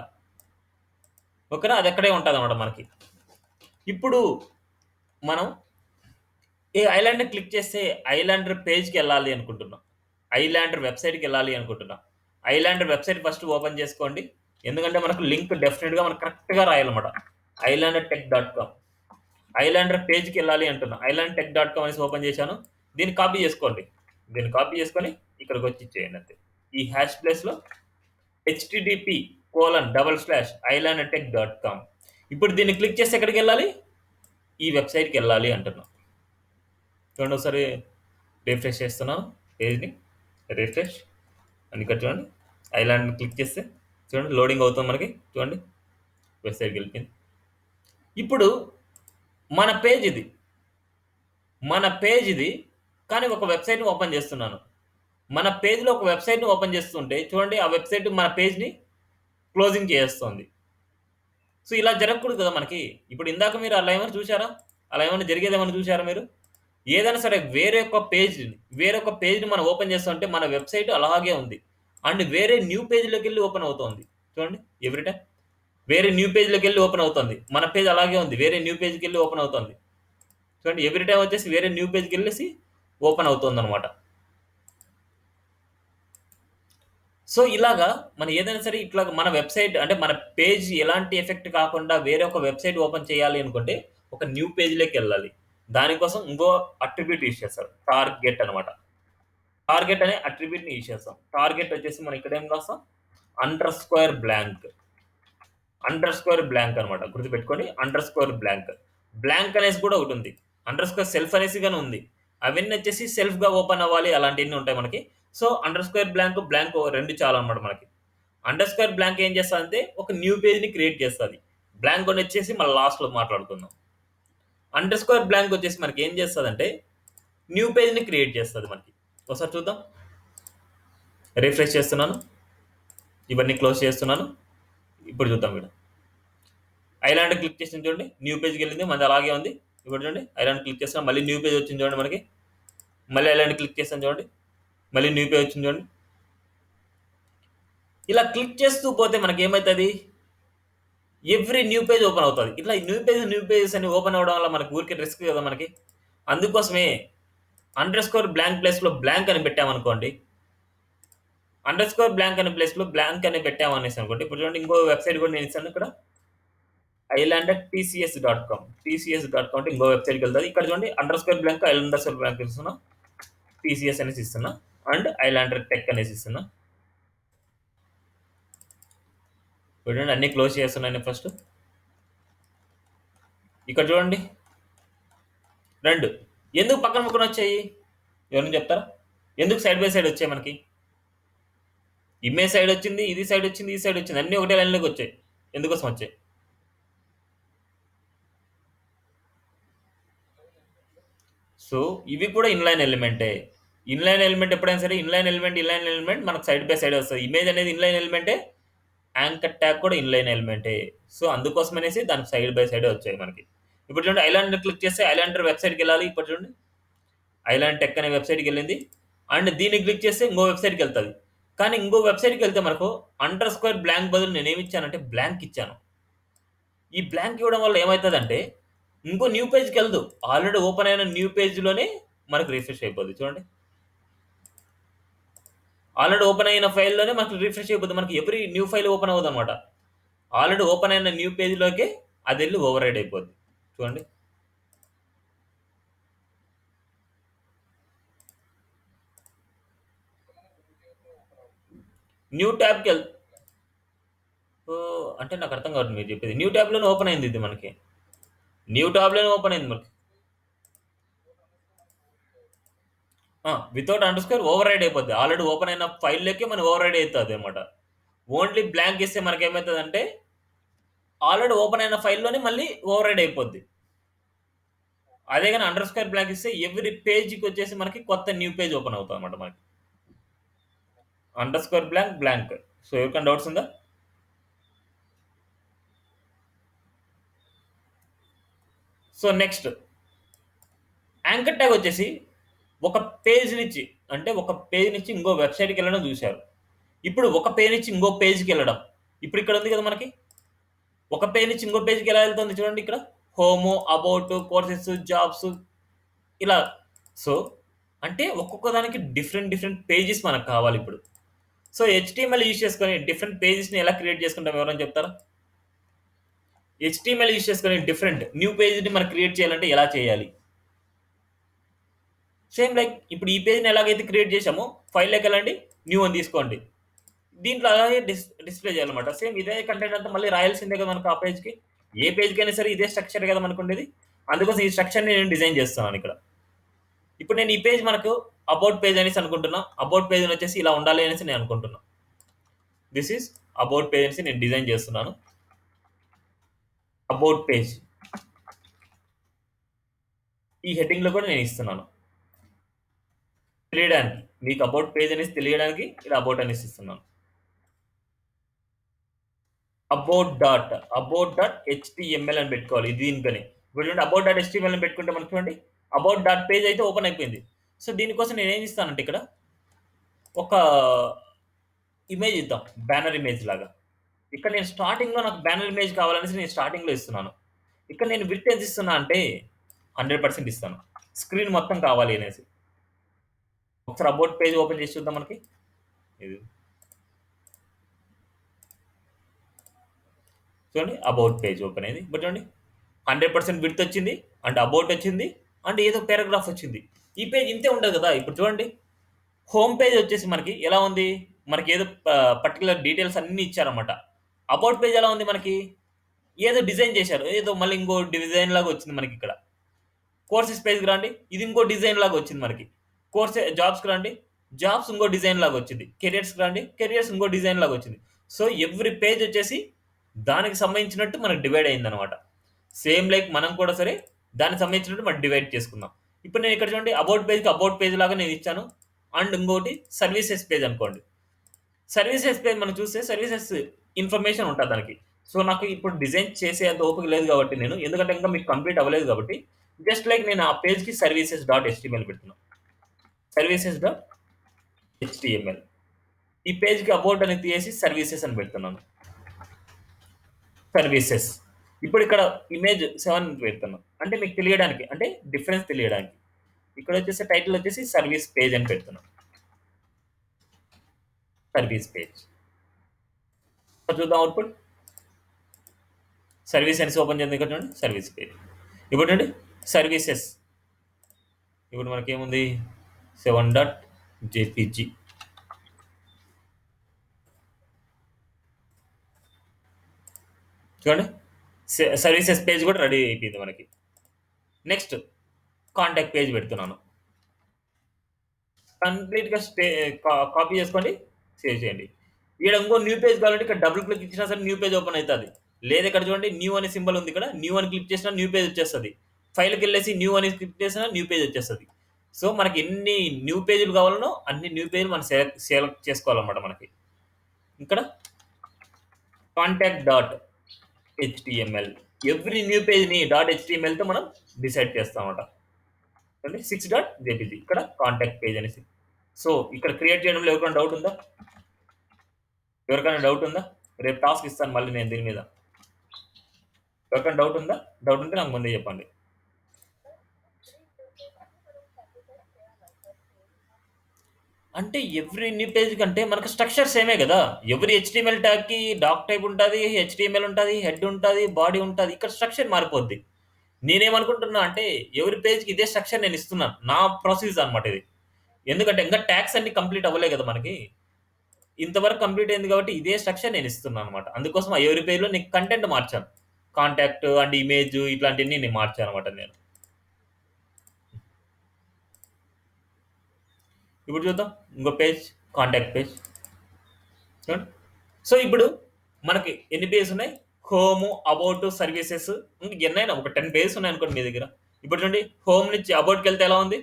ఓకేనా? అది అక్కడే ఉంటుంది అనమాట మనకి. ఇప్పుడు మనం ఈ ఐలాండ్ని క్లిక్ చేస్తే ఐలాండర్ పేజ్కి వెళ్ళాలి అనుకుంటున్నాం, ఐలాండర్ వెబ్సైట్కి వెళ్ళాలి అనుకుంటున్నాం. ఐలాండర్ వెబ్సైట్ ఫస్ట్ ఓపెన్ చేసుకోండి. ఎందుకంటే మనకు లింక్ డెఫినెట్గా మనకు కరెక్ట్గా రాయాలన్నమాట. ilandertech.com ఐలాండర్ పేజ్కి వెళ్ళాలి అంటున్నా. ilandertech.com అనేసి ఓపెన్ చేశాను. దీన్ని కాపీ చేసుకోండి. దీన్ని కాపీ చేసుకొని ఇక్కడికి వచ్చి ఇచ్చేయండి అంతే. ఈ హ్యాష్ ప్లేస్లో http://ilandertech.com. ఇప్పుడు దీన్ని క్లిక్ చేసి ఎక్కడికి వెళ్ళాలి? ఈ వెబ్సైట్కి వెళ్ళాలి అంటున్నాం. చూడండి, ఒకసారి రిఫ్రెష్ చేస్తున్నాను పేజ్ని. రిఫ్రెష్ అని ఇక్కడ చూడండి, ఐలాండ్ని క్లిక్ చేస్తే చూడండి లోడింగ్ అవుతుంది మనకి. చూడండి, వెబ్సైట్కి వెళ్ళిపోయింది. ఇప్పుడు మన పేజ్ ఇది కానీ ఒక వెబ్సైట్ని ఓపెన్ చేస్తున్నాను. మన పేజ్లో ఒక వెబ్సైట్ని ఓపెన్ చేస్తుంటే చూడండి, ఆ వెబ్సైట్ మన పేజ్ని క్లోజింగ్ చేస్తుంది. సో ఇలా జరగకూడదు కదా మనకి. ఇప్పుడు ఇందాక మీరు అలా ఏమైనా చూసారా? అలా ఏమైనా జరిగేదేమైనా చూసారా మీరు? ఏదైనా సరే వేరొక పేజ్ని మనం ఓపెన్ చేస్తుంటే మన వెబ్సైట్ అలాగే ఉంది అండ్ వేరే న్యూ పేజ్లోకి వెళ్ళి ఓపెన్ అవుతుంది. చూడండి, ఎవ్రీ టైం వేరే న్యూ పేజ్లోకి వెళ్ళి ఓపెన్ అవుతుంది. మన పేజ్ అలాగే ఉంది, వేరే న్యూ పేజ్కి వెళ్ళి ఓపెన్ అవుతుంది. చూడండి, ఎవ్రీ టైం వచ్చేసి వేరే న్యూ పేజ్కి వెళ్ళేసి ఓపెన్ అవుతుంది అనమాట. సో ఇలాగా మనం ఏదైనా సరే ఇట్లా మన వెబ్సైట్ అంటే మన పేజ్ ఎలాంటి ఎఫెక్ట్ కాకుండా వేరే ఒక వెబ్సైట్ ఓపెన్ చేయాలి అనుకుంటే ఒక న్యూ పేజ్లోకి వెళ్ళాలి. దానికోసం ఇంకో అట్రిబ్యూట్ యూజ్ చేస్తారు, టార్గెట్ అనమాట. టార్గెట్ అనే అట్రిబ్యూట్ని యూజ్ చేస్తాం. టార్గెట్ వచ్చేసి మనం ఇక్కడ ఏం రాస్తాం? _బ్లాంక్ అనమాట. గుర్తుపెట్టుకోండి, బ్లాంక్ అనేసి కూడా ఒకటి ఉంది. _సెల్ఫ్ అనేసి కానీ ఉంది. అవన్నీ వచ్చేసి సెల్ఫ్గా ఓపెన్ అవ్వాలి, అలాంటివన్నీ ఉంటాయి మనకి. సో బ్లాంక్ రెండు చాలు అనమాట మనకి. బ్లాంక్ ఏం చేస్తుందంటే ఒక న్యూ పేజ్ని క్రియేట్ చేస్తుంది. బ్లాంక్ అని వచ్చేసి మన లాస్ట్లో మాట్లాడుకుందాం. బ్లాంక్ వచ్చేసి మనకి ఏం చేస్తుందంటే న్యూ పేజ్ని క్రియేట్ చేస్తుంది మనకి. ఒకసారి చూద్దాం. రిఫ్రెష్ చేస్తున్నాను, ఇవన్నీ క్లోజ్ చేస్తున్నాను. ఇప్పుడు చూద్దాం. ఇక్కడ ఐలాండ్ క్లిక్ చేసి చూడండి, న్యూ పేజ్కి వెళ్ళింది, మనది అలాగే ఉంది. ఇప్పుడు చూడండి, ఐలాండ్ క్లిక్ చేస్తాం, మళ్ళీ న్యూ పేజ్ వచ్చింది చూడండి మనకి. మళ్ళీ ఐలాండ్ క్లిక్ చేస్తాం చూడండి, మళ్ళీ న్యూ పేజ్ వచ్చింది చూడండి. ఇలా క్లిక్ చేస్తూ పోతే మనకి ఏమవుతుంది? ఎవ్రీ న్యూ పేజ్ ఓపెన్ అవుతుంది. ఇట్లా న్యూ పేజెస్ అని ఓపెన్ అవ్వడం వల్ల మనకి ఊరికే రిస్క్ కదా మనకి. అందుకోసమే బ్లాంక్ ప్లేస్లో బ్లాంక్ అని పెట్టామనుకోండి, బ్లాంక్ అనే ప్లేస్లో బ్లాంక్ అని పెట్టామనేసి అనుకోండి. ఇప్పుడు చూడండి, ఇంకో వెబ్సైట్ కూడా నేను ఇస్తాను ఇక్కడ, ilandertcs.com. అంటే ఇంకో వెబ్సైట్కి వెళ్తుంది. ఇక్కడ చూడండి, _బ్లాంక్ ఇస్తున్నా, TCS అనేసి ఇస్తున్నా అండ్ ఐలాండర్ టెక్ అనేసి ఇస్తున్నా. చూడండి, అన్ని క్లోజ్ చేస్తున్నాను ఫస్ట్. ఇక్కడ చూడండి, రెండు ఎందుకు పక్కన వచ్చాయి? ఎవరైనా చెప్తారా? ఎందుకు సైడ్ బై సైడ్ వచ్చాయి మనకి? ఇమేజ్ సైడ్ వచ్చింది, ఇది సైడ్ వచ్చింది, ఈ సైడ్ వచ్చింది, అన్నీ ఒకటే లైన్లోకి వచ్చాయి. ఎందుకోసం వచ్చాయి? సో ఇవి కూడా ఇన్లైన్ ఎలిమెంటే. ఇన్లైన్ ఎలిమెంట్ ఎప్పుడైనా సరే ఇన్లైన్ ఎలిమెంట్ మనకు సైడ్ బై సైడ్ వస్తుంది. ఇమేజ్ అనేది ఇన్లైన్ ఎలిమెంటే, యాంకర్ ట్యాగ్ కూడా ఇన్లైన్ ఎలిమెంటే. సో అందుకోసం అనేసి దానికి సైడ్ బై సైడ్ వచ్చాయి మనకి. ఇప్పుడు చూడండి ఐలాండర్ క్లిక్ చేస్తే ఐలాండర్ వెబ్సైట్కి వెళ్ళాలి. ఇప్పుడు చూడండి ఐలాండ్ టెక్ అనే వెబ్సైట్కి వెళ్ళింది. అండ్ దీన్ని క్లిక్ చేస్తే ఇంకో వెబ్సైట్కి వెళ్తుంది. కానీ ఇంకో వెబ్సైట్కి వెళ్తే మనకు అండర్ స్క్వేర్ బ్లాంక్ బదులు నేను ఏమి ఇచ్చానంటే బ్లాంక్ ఇచ్చాను. ఈ బ్లాంక్ ఇవ్వడం వల్ల ఏమవుతుందంటే ఇంకో న్యూ పేజ్కి వెళ్దు, ఆల్రెడీ ఓపెన్ అయిన న్యూ పేజ్లోనే మనకు రిఫ్రెష్ అయిపోద్ది. చూడండి ఆల్రెడీ ఓపెన్ అయిన ఫైల్లోనే మనకు రిఫ్రెష్ అయిపోతుంది. మనకి ఎవరి న్యూ ఫైల్ ఓపెన్ అవ్వదు అనమాట. ఆల్రెడీ ఓపెన్ అయిన న్యూ పేజ్లోకే అది వెళ్ళి ఓవర్ రైడ్ అయిపోద్ది. చూడండి న్యూ ట్యాబ్కి వెళ్ అంటే నాకు అర్థం కావద్దు మీరు చెప్పేది. న్యూ ట్యాబ్లోనే ఓపెన్ అయింది ఇది మనకి. న్యూ ట్యాబ్లోనే ఓపెన్ అయింది మనకి. Without underscore override అయిపోద్ది. ఆల్రెడీ ఓపెన్ అయిన ఫైల్లోకి మనం ఓవర్ రైడ్ అవుతుంది అనమాట. ఓన్లీ బ్లాంక్ ఇస్తే మనకి ఏమవుతుంది అంటే ఆల్రెడీ ఓపెన్ అయిన ఫైల్లోనే మళ్ళీ ఓవర్ రైడ్ అయిపోద్ది. అదే కానీ అండర్ స్కోర్ బ్లాంక్ ఇస్తే ఎవ్రీ పేజ్కి వచ్చేసి మనకి కొత్త న్యూ పేజ్ ఓపెన్ అవుతుంది అనమాట మనకి. Under score blank blank. So ఎవరికైనా డౌట్స్ ఉందా? సో నెక్స్ట్ యాంకర్ ట్యాగ్ వచ్చేసి ఒక పేజ్ నుంచి ఇంకో వెబ్సైట్కి వెళ్ళడం చూశారు. ఇప్పుడు ఒక పేజ్ నుంచి ఇంకో పేజ్కి వెళ్ళడం. ఇప్పుడు ఇక్కడ ఉంది కదా మనకి ఒక పేజ్ నుంచి ఇంకో పేజ్కి ఎలా వెళ్తుంది చూడండి. ఇక్కడ హోము, అబౌట్, కోర్సెస్, జాబ్స్ ఇలా. సో అంటే ఒక్కొక్క దానికి డిఫరెంట్ పేజెస్ మనకు కావాలి ఇప్పుడు. సో HTML యూజ్ చేసుకొని డిఫరెంట్ పేజెస్ని ఎలా క్రియేట్ చేసుకుంటాం ఎవరైనా చెప్తారా? HTML యూజ్ చేసుకొని డిఫరెంట్ న్యూ పేజ్ని మనం క్రియేట్ చేయాలంటే ఎలా చేయాలి? సేమ్ లైక్ ఇప్పుడు ఈ పేజ్ని ఎలాగైతే క్రియేట్ చేసామో ఫైల్లోకి వెళ్ళండి, న్యూ అని తీసుకోండి. దీంట్లో అలాగే డిస్ప్లే చేయాలన్నమాట. సేమ్ ఇదే కంటెంట్ అంతా మళ్ళీ రాయాల్సిందే కదా మనకు ఆ పేజ్కి. ఏ పేజ్కి అయినా సరే ఇదే స్ట్రక్చర్ కదా మనకు ఉండేది. అందుకోసం ఈ స్ట్రక్చర్ని నేను డిజైన్ చేస్తున్నాను ఇక్కడ. ఇప్పుడు నేను ఈ పేజ్ మనకు అబౌట్ పేజ్ అనేసి అనుకుంటున్నా. అబౌట్ పేజ్ వచ్చేసి ఇలా ఉండాలి అనేసి నేను అనుకుంటున్నా. దిస్ ఈస్ అబౌట్ పేజ్ అనేసి నేను డిజైన్ చేస్తున్నాను. అబౌట్ పేజ్ ఈ హెడ్డింగ్లో కూడా నేను ఇస్తున్నాను తెలియడానికి. మీకు అబౌట్ పేజ్ అనేసి తెలియడానికి ఇలా అబౌట్ అనేసి ఇస్తున్నాను. అబౌట్ డాట్ HTML అని పెట్టుకోవాలి దీనికని. ఇప్పుడు అబౌట్ డాట్ HTML అని పెట్టుకుంటే మనకు చూడండి అబౌట్ డాట్ పేజ్ అయితే ఓపెన్ అయిపోయింది. సో దీనికోసం నేను ఏం ఇస్తానంటే ఇక్కడ ఒక ఇమేజ్ ఇద్దాం, బ్యానర్ ఇమేజ్ లాగా. ఇక్కడ నేను స్టార్టింగ్లో నాకు బ్యానర్ ఇమేజ్ కావాలనేసి నేను స్టార్టింగ్లో ఇస్తున్నాను. ఇక్కడ నేను విడ్త్ ఎంత ఇస్తున్నా అంటే 100% ఇస్తాను, స్క్రీన్ మొత్తం కావాలి అనేసి. ఒకసారి అబౌట్ పేజ్ ఓపెన్ చేసి చూద్దాం మనకి. ఇది చూడండి అబౌట్ పేజ్ ఓపెన్ అయింది. ఇప్పుడు చూడండి 100% విడ్త్ వచ్చింది, అండ్ అబౌట్ వచ్చింది, అండ్ ఏదో పారాగ్రాఫ్ వచ్చింది. ఈ పేజ్ ఇంతే ఉండదు కదా. ఇప్పుడు చూడండి హోమ్ పేజ్ వచ్చేసి మనకి ఎలా ఉంది, మనకి ఏదో పర్టికులర్ డీటెయిల్స్ అన్నీ ఇచ్చారన్నమాట. అబౌట్ పేజ్ ఎలా ఉంది, మనకి ఏదో డిజైన్ చేశారు, ఏదో మళ్ళీ ఇంకో డిజైన్ లాగా వచ్చింది మనకి. ఇక్కడ కోర్సెస్ పేజ్కి రండి, ఇది ఇంకో డిజైన్ లాగా వచ్చింది మనకి. జాబ్స్కి రండి, జాబ్స్ ఇంకో డిజైన్ లాగా వచ్చింది. కెరియర్స్కి రండి, కెరియర్స్ ఇంకో డిజైన్ లాగా వచ్చింది. సో ఎవ్రీ పేజ్ వచ్చేసి దానికి సంబంధించినట్టు మనకు డివైడ్ అయింది అనమాట. సేమ్ లైక్ మనం కూడా సరే దానికి సంబంధించినట్టు మనం డివైడ్ చేసుకుందాం. ఇప్పుడు నేను ఇక్కడ చూడండి అబౌట్ పేజ్కి అబౌట్ పేజ్ లాగా నేను ఇచ్చాను. అండ్ ఇంకోటి సర్వీసెస్ పేజ్ అనుకోండి. సర్వీసెస్ పేజ్ మనం చూస్తే సర్వీసెస్ ఇన్ఫర్మేషన్ ఉంటుంది దానికి. సో నాకు ఇప్పుడు డిజైన్ చేసే అంత ఓపిక లేదు కాబట్టి నేను, ఎందుకంటే ఇంకా మీకు కంప్లీట్ అవ్వలేదు కాబట్టి, జస్ట్ లైక్ నేను ఆ పేజ్కి services.html పెడుతున్నాను. services.html ఈ పేజ్కి అబౌట్ అని తీసి సర్వీసెస్ అని పెడుతున్నాను. సర్వీసెస్. ఇప్పుడు ఇక్కడ ఇమేజ్ 7 పెడుతున్నాను, అంటే మీకు తెలియడానికి, అంటే డిఫరెన్స్ తెలియడానికి. ఇక్కడ వచ్చేసి టైటిల్ వచ్చేసి సర్వీస్ పేజ్ అని పెడుతున్నాను. సర్వీస్ పేజ్ చూద్దాం అవుట్పుట్. సర్వీస్ అనేసి ఓపెన్ చేద్దాం. ఇక్కడ చూడండి సర్వీస్ పేజ్. ఇప్పుడు చూడండి సర్వీసెస్. ఇప్పుడు మనకేముంది 7.jpg. చూడండి సర్వీసెస్ పేజ్ కూడా రెడీ అయిపోయింది మనకి. నెక్స్ట్ కాంటాక్ట్ పేజ్ పెడుతున్నాను. కంప్లీట్గా కాపీ చేసుకోండి, సేవ్ చేయండి. ఇక్కడ ఇంకో న్యూ పేజ్ కావాలంటే ఇక్కడ డబుల్ క్లిక్ ఇచ్చినా సరే న్యూ పేజ్ ఓపెన్ అవుతుంది. లేదా ఇక్కడ చూడండి న్యూ అనే సింబల్ ఉంది, ఇక్కడ న్యూ అని క్లిక్ చేసినా న్యూ పేజ్ వచ్చేస్తుంది. ఫైల్కి వెళ్ళేసి న్యూ అని క్లిక్ చేసినా న్యూ పేజ్ వచ్చేస్తుంది. సో మనకి ఎన్ని న్యూ పేజీలు కావాలనో అన్ని న్యూ పేజీలు మనం సెలెక్ట్ చేసుకోవాలన్నమాట. మనకి ఇక్కడ contact dot HTML. Every new పేజ్ని డాట్ హెచ్టిఎంఎల్తో మనం డిసైడ్ చేస్తామట. అంటే 6.jpg ఇక్కడ కాంటాక్ట్ పేజ్ అనేసి. సో ఇక్కడ క్రియేట్ చేయడంలో ఎవరికైనా డౌట్ ఉందా? ఎవరికైనా డౌట్ ఉందా? రేపు టాస్క్ ఇస్తాను మళ్ళీ నేను దీని మీద. ఎవరికైనా డౌట్ ఉందా? డౌట్ ఉంటే నాకు ముందే చెప్పండి. అంటే ఎవ్రీ న్యూ పేజ్ కంటే మనకు స్ట్రక్చర్ సేమే కదా. ఎవ్రీ హెచ్టిఎంఎల్ ట్యాగ్కి డాక్ టైప్ ఉంటుంది, హెచ్టిఎంఎల్ ఉంటుంది, హెడ్ ఉంటుంది, బాడీ ఉంటుంది. ఇక్కడ స్ట్రక్చర్ మారిపోద్ది. నేనేమనుకుంటున్నా అంటే ఎవరి పేజ్కి ఇదే స్ట్రక్చర్ నేను ఇస్తున్నాను. నా ప్రాసెస్ అనమాట ఇది. ఎందుకంటే ఇంకా ట్యాగ్స్ అన్ని కంప్లీట్ అవ్వలే కదా మనకి. ఇంతవరకు కంప్లీట్ అయింది కాబట్టి ఇదే స్ట్రక్చర్ నేను ఇస్తున్నాను అనమాట. అందుకోసం ఆ ఎవరి పేజ్లో నీకు కంటెంట్ మార్చాను. కాంటాక్ట్ అండ్ ఇమేజ్ ఇట్లాంటివన్నీ నేను మార్చాను అనమాట నేను. ఇప్పుడు చూద్దాం ఇంకో పేజ్, కాంటాక్ట్ పేజ్ చూడండి. సో ఇప్పుడు మనకి ఎన్ని పేజెస్ ఉన్నాయి? హోమ్, అబౌట్, సర్వీసెస్, ఇంకా ఎన్నైనా ఒక 10 పేజెస్ ఉన్నాయి అనుకోండి మీ దగ్గర. ఇప్పుడు చూడండి, హోమ్ నుంచి అబౌట్కి వెళ్తే ఎలా ఉంది?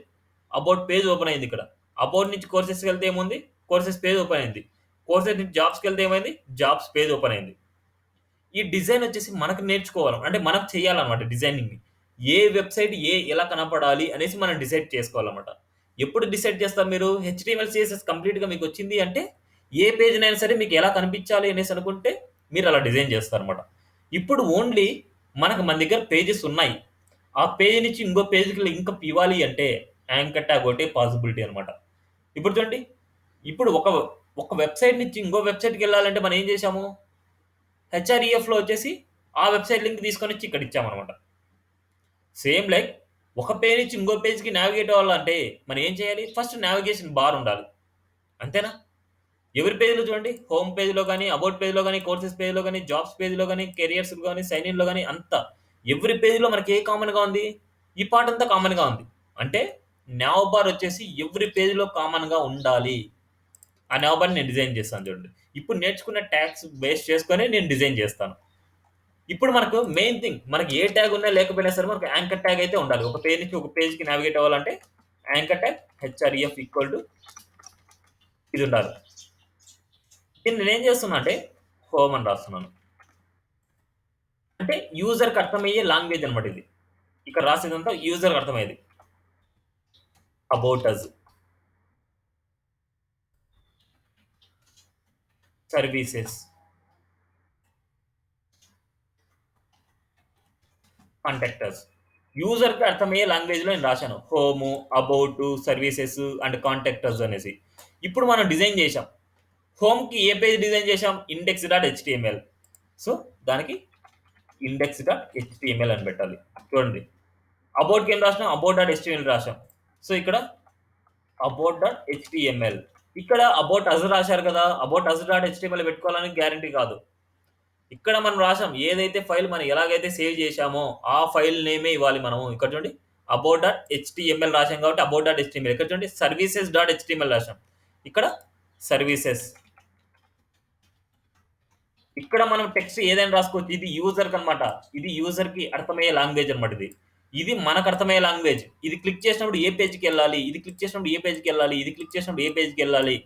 అబౌట్ పేజ్ ఓపెన్ అయింది ఇక్కడ. అబౌట్ నుంచి కోర్సెస్కి వెళ్తే ఏముంది? కోర్సెస్ పేజ్ ఓపెన్ అయింది. కోర్సెస్ నుంచి జాబ్స్కి వెళ్తే ఏమైంది? జాబ్స్ పేజ్ ఓపెన్ అయింది. ఈ డిజైన్ వచ్చేసి మనకు నేర్చుకోవాలి, అంటే మనకు చేయాలన్నమాట డిజైనింగ్. ఏ వెబ్సైట్ ఎలా కనపడాలి అనేసి మనం డిసైడ్ చేసుకోవాలన్నమాట. ఎప్పుడు డిసైడ్ చేస్తారు మీరు? హెచ్టిఎంఎల్ సిఎస్ఎస్ కంప్లీట్గా మీకు వచ్చింది అంటే ఏ పేజ్నైనా సరే మీకు ఎలా కనిపించాలి అనేసి అనుకుంటే మీరు అలా డిజైన్ చేస్తారన్నమాట. ఇప్పుడు ఓన్లీ మన దగ్గర పేజెస్ ఉన్నాయి. ఆ పేజ్ నుంచి ఇంకో పేజ్కి లింక్ ఇవ్వాలి అంటే యాంకర్ ట్యాగ్ ఒకటే పాసిబిలిటీ అనమాట. ఇప్పుడు చూడండి, ఇప్పుడు ఒక వెబ్సైట్ నుంచి ఇంకో వెబ్సైట్కి వెళ్ళాలంటే మనం ఏం చేసాము? హెచ్ఆర్ఈఎఫ్లో వచ్చేసి ఆ వెబ్సైట్ లింక్ తీసుకొని వచ్చి ఇక్కడ ఇచ్చామన్నమాట. సేమ్ లైక్ ఒక పేజ్ నుంచి ఇంకో పేజ్కి నావిగేట్ అవ్వాలంటే మనం ఏం చేయాలి? ఫస్ట్ నావిగేషన్ బార్ ఉండాలి, అంతేనా? ఎవరి పేజ్లో చూడండి, హోమ్ పేజ్లో కానీ, అబౌట్ పేజ్లో కానీ, కోర్సెస్ పేజ్లో కానీ, జాబ్స్ పేజ్లో కానీ, కెరియర్స్ కానీ, సైన్ ఇన్లో కానీ, అంతా ఎవరి పేజ్లో మనకి ఏ కామన్గా ఉంది? ఈ పార్ట్ అంతా కామన్గా ఉంది. అంటే నావ్ బార్ వచ్చేసి ఎవరి పేజ్లో కామన్గా ఉండాలి. ఆ నావ్ బార్ని నేను డిజైన్ చేస్తాను చూడండి. ఇప్పుడు నేర్చుకున్న ట్యాగ్స్ బేస్ చేసుకొని నేను డిజైన్ చేస్తాను. ఇప్పుడు మనకు మెయిన్ థింగ్, మనకి ఏ ట్యాగ్ ఉన్నా లేకపోయినా సరే మనకు యాంకర్ ట్యాగ్ అయితే ఉండాలి. ఒక పేజ్ నుంచి ఒక పేజ్కి నావిగేట్ అవ్వాలంటే anchor tag href equal to ఇది ఉండాలి. దీన్ని నేను ఏం చేస్తున్నా అంటే హోమ్ అని రాస్తున్నాను. అంటే యూజర్కి అర్థమయ్యే లాంగ్వేజ్ అనమాట ఇది. ఇక్కడ రాసేదంతా యూజర్కి అర్థమయ్యేది. About us, services, contactors. యూజర్కి అర్థమయ్యే లాంగ్వేజ్లో నేను రాశాను. Home, about, services and contactors అనేసి. ఇప్పుడు మనం డిజైన్ చేసాం. హోమ్కి ఏ పేజ్ డిజైన్ చేసాం? Index dot HTML. సో దానికి ఇండెక్స్ డాట్ హెచ్టిఎంఎల్ అని పెట్టాలి. చూడండి, అబౌట్కి ఏం రాసినాం? అబౌట్ డాట్ హెచ్టిఎంఎల్ రాసాం. సో ఇక్కడ అబౌట్ డాట్ హెచ్టిఎంఎల్. ఇక్కడ అబౌట్ అజ్ రాశారు కదా, అబౌట్ అజ్ డాట్ హెచ్టిఎంఎల్ పెట్టుకోవాలని గ్యారంటీ కాదు. ఇక్కడ మనం రాసాం ఏదైతే ఫైల్ మనం ఎలాగైతే సేవ్ చేశామో ఆ ఫైల్ నేమే ఇవ్వాలి మనము. ఇక్కడ చూడండి, అబౌట్ డాట్ హెచ్టిఎంఎల్ రాసాం కాబట్టి అబౌట్ డాట్ హెచ్టిఎంఎల్. ఇక్కడ చూడండి, సర్వీసెస్ డాట్ హెచ్టిఎంఎల్ రాసాం. ఇక్కడ సర్వీసెస్. ఇక్కడ మనం టెక్స్ట్ ఏదైనా రాసుకోవచ్చు. ఇది యూజర్కి అనమాట. ఇది యూజర్కి అర్థమయ్యే లాంగ్వేజ్ అనమాట. ఇది మనకు అర్థమయ్యే లాంగ్వేజ్. ఇది క్లిక్ చేసినప్పుడు ఏ పేజ్కి వెళ్ళాలి, ఇది క్లిక్ చేసినప్పుడు ఏ పేజ్కి వెళ్ళాలి, ఇది క్లిక్ చేసినప్పుడు ఏ పేజ్కి వెళ్ళాలి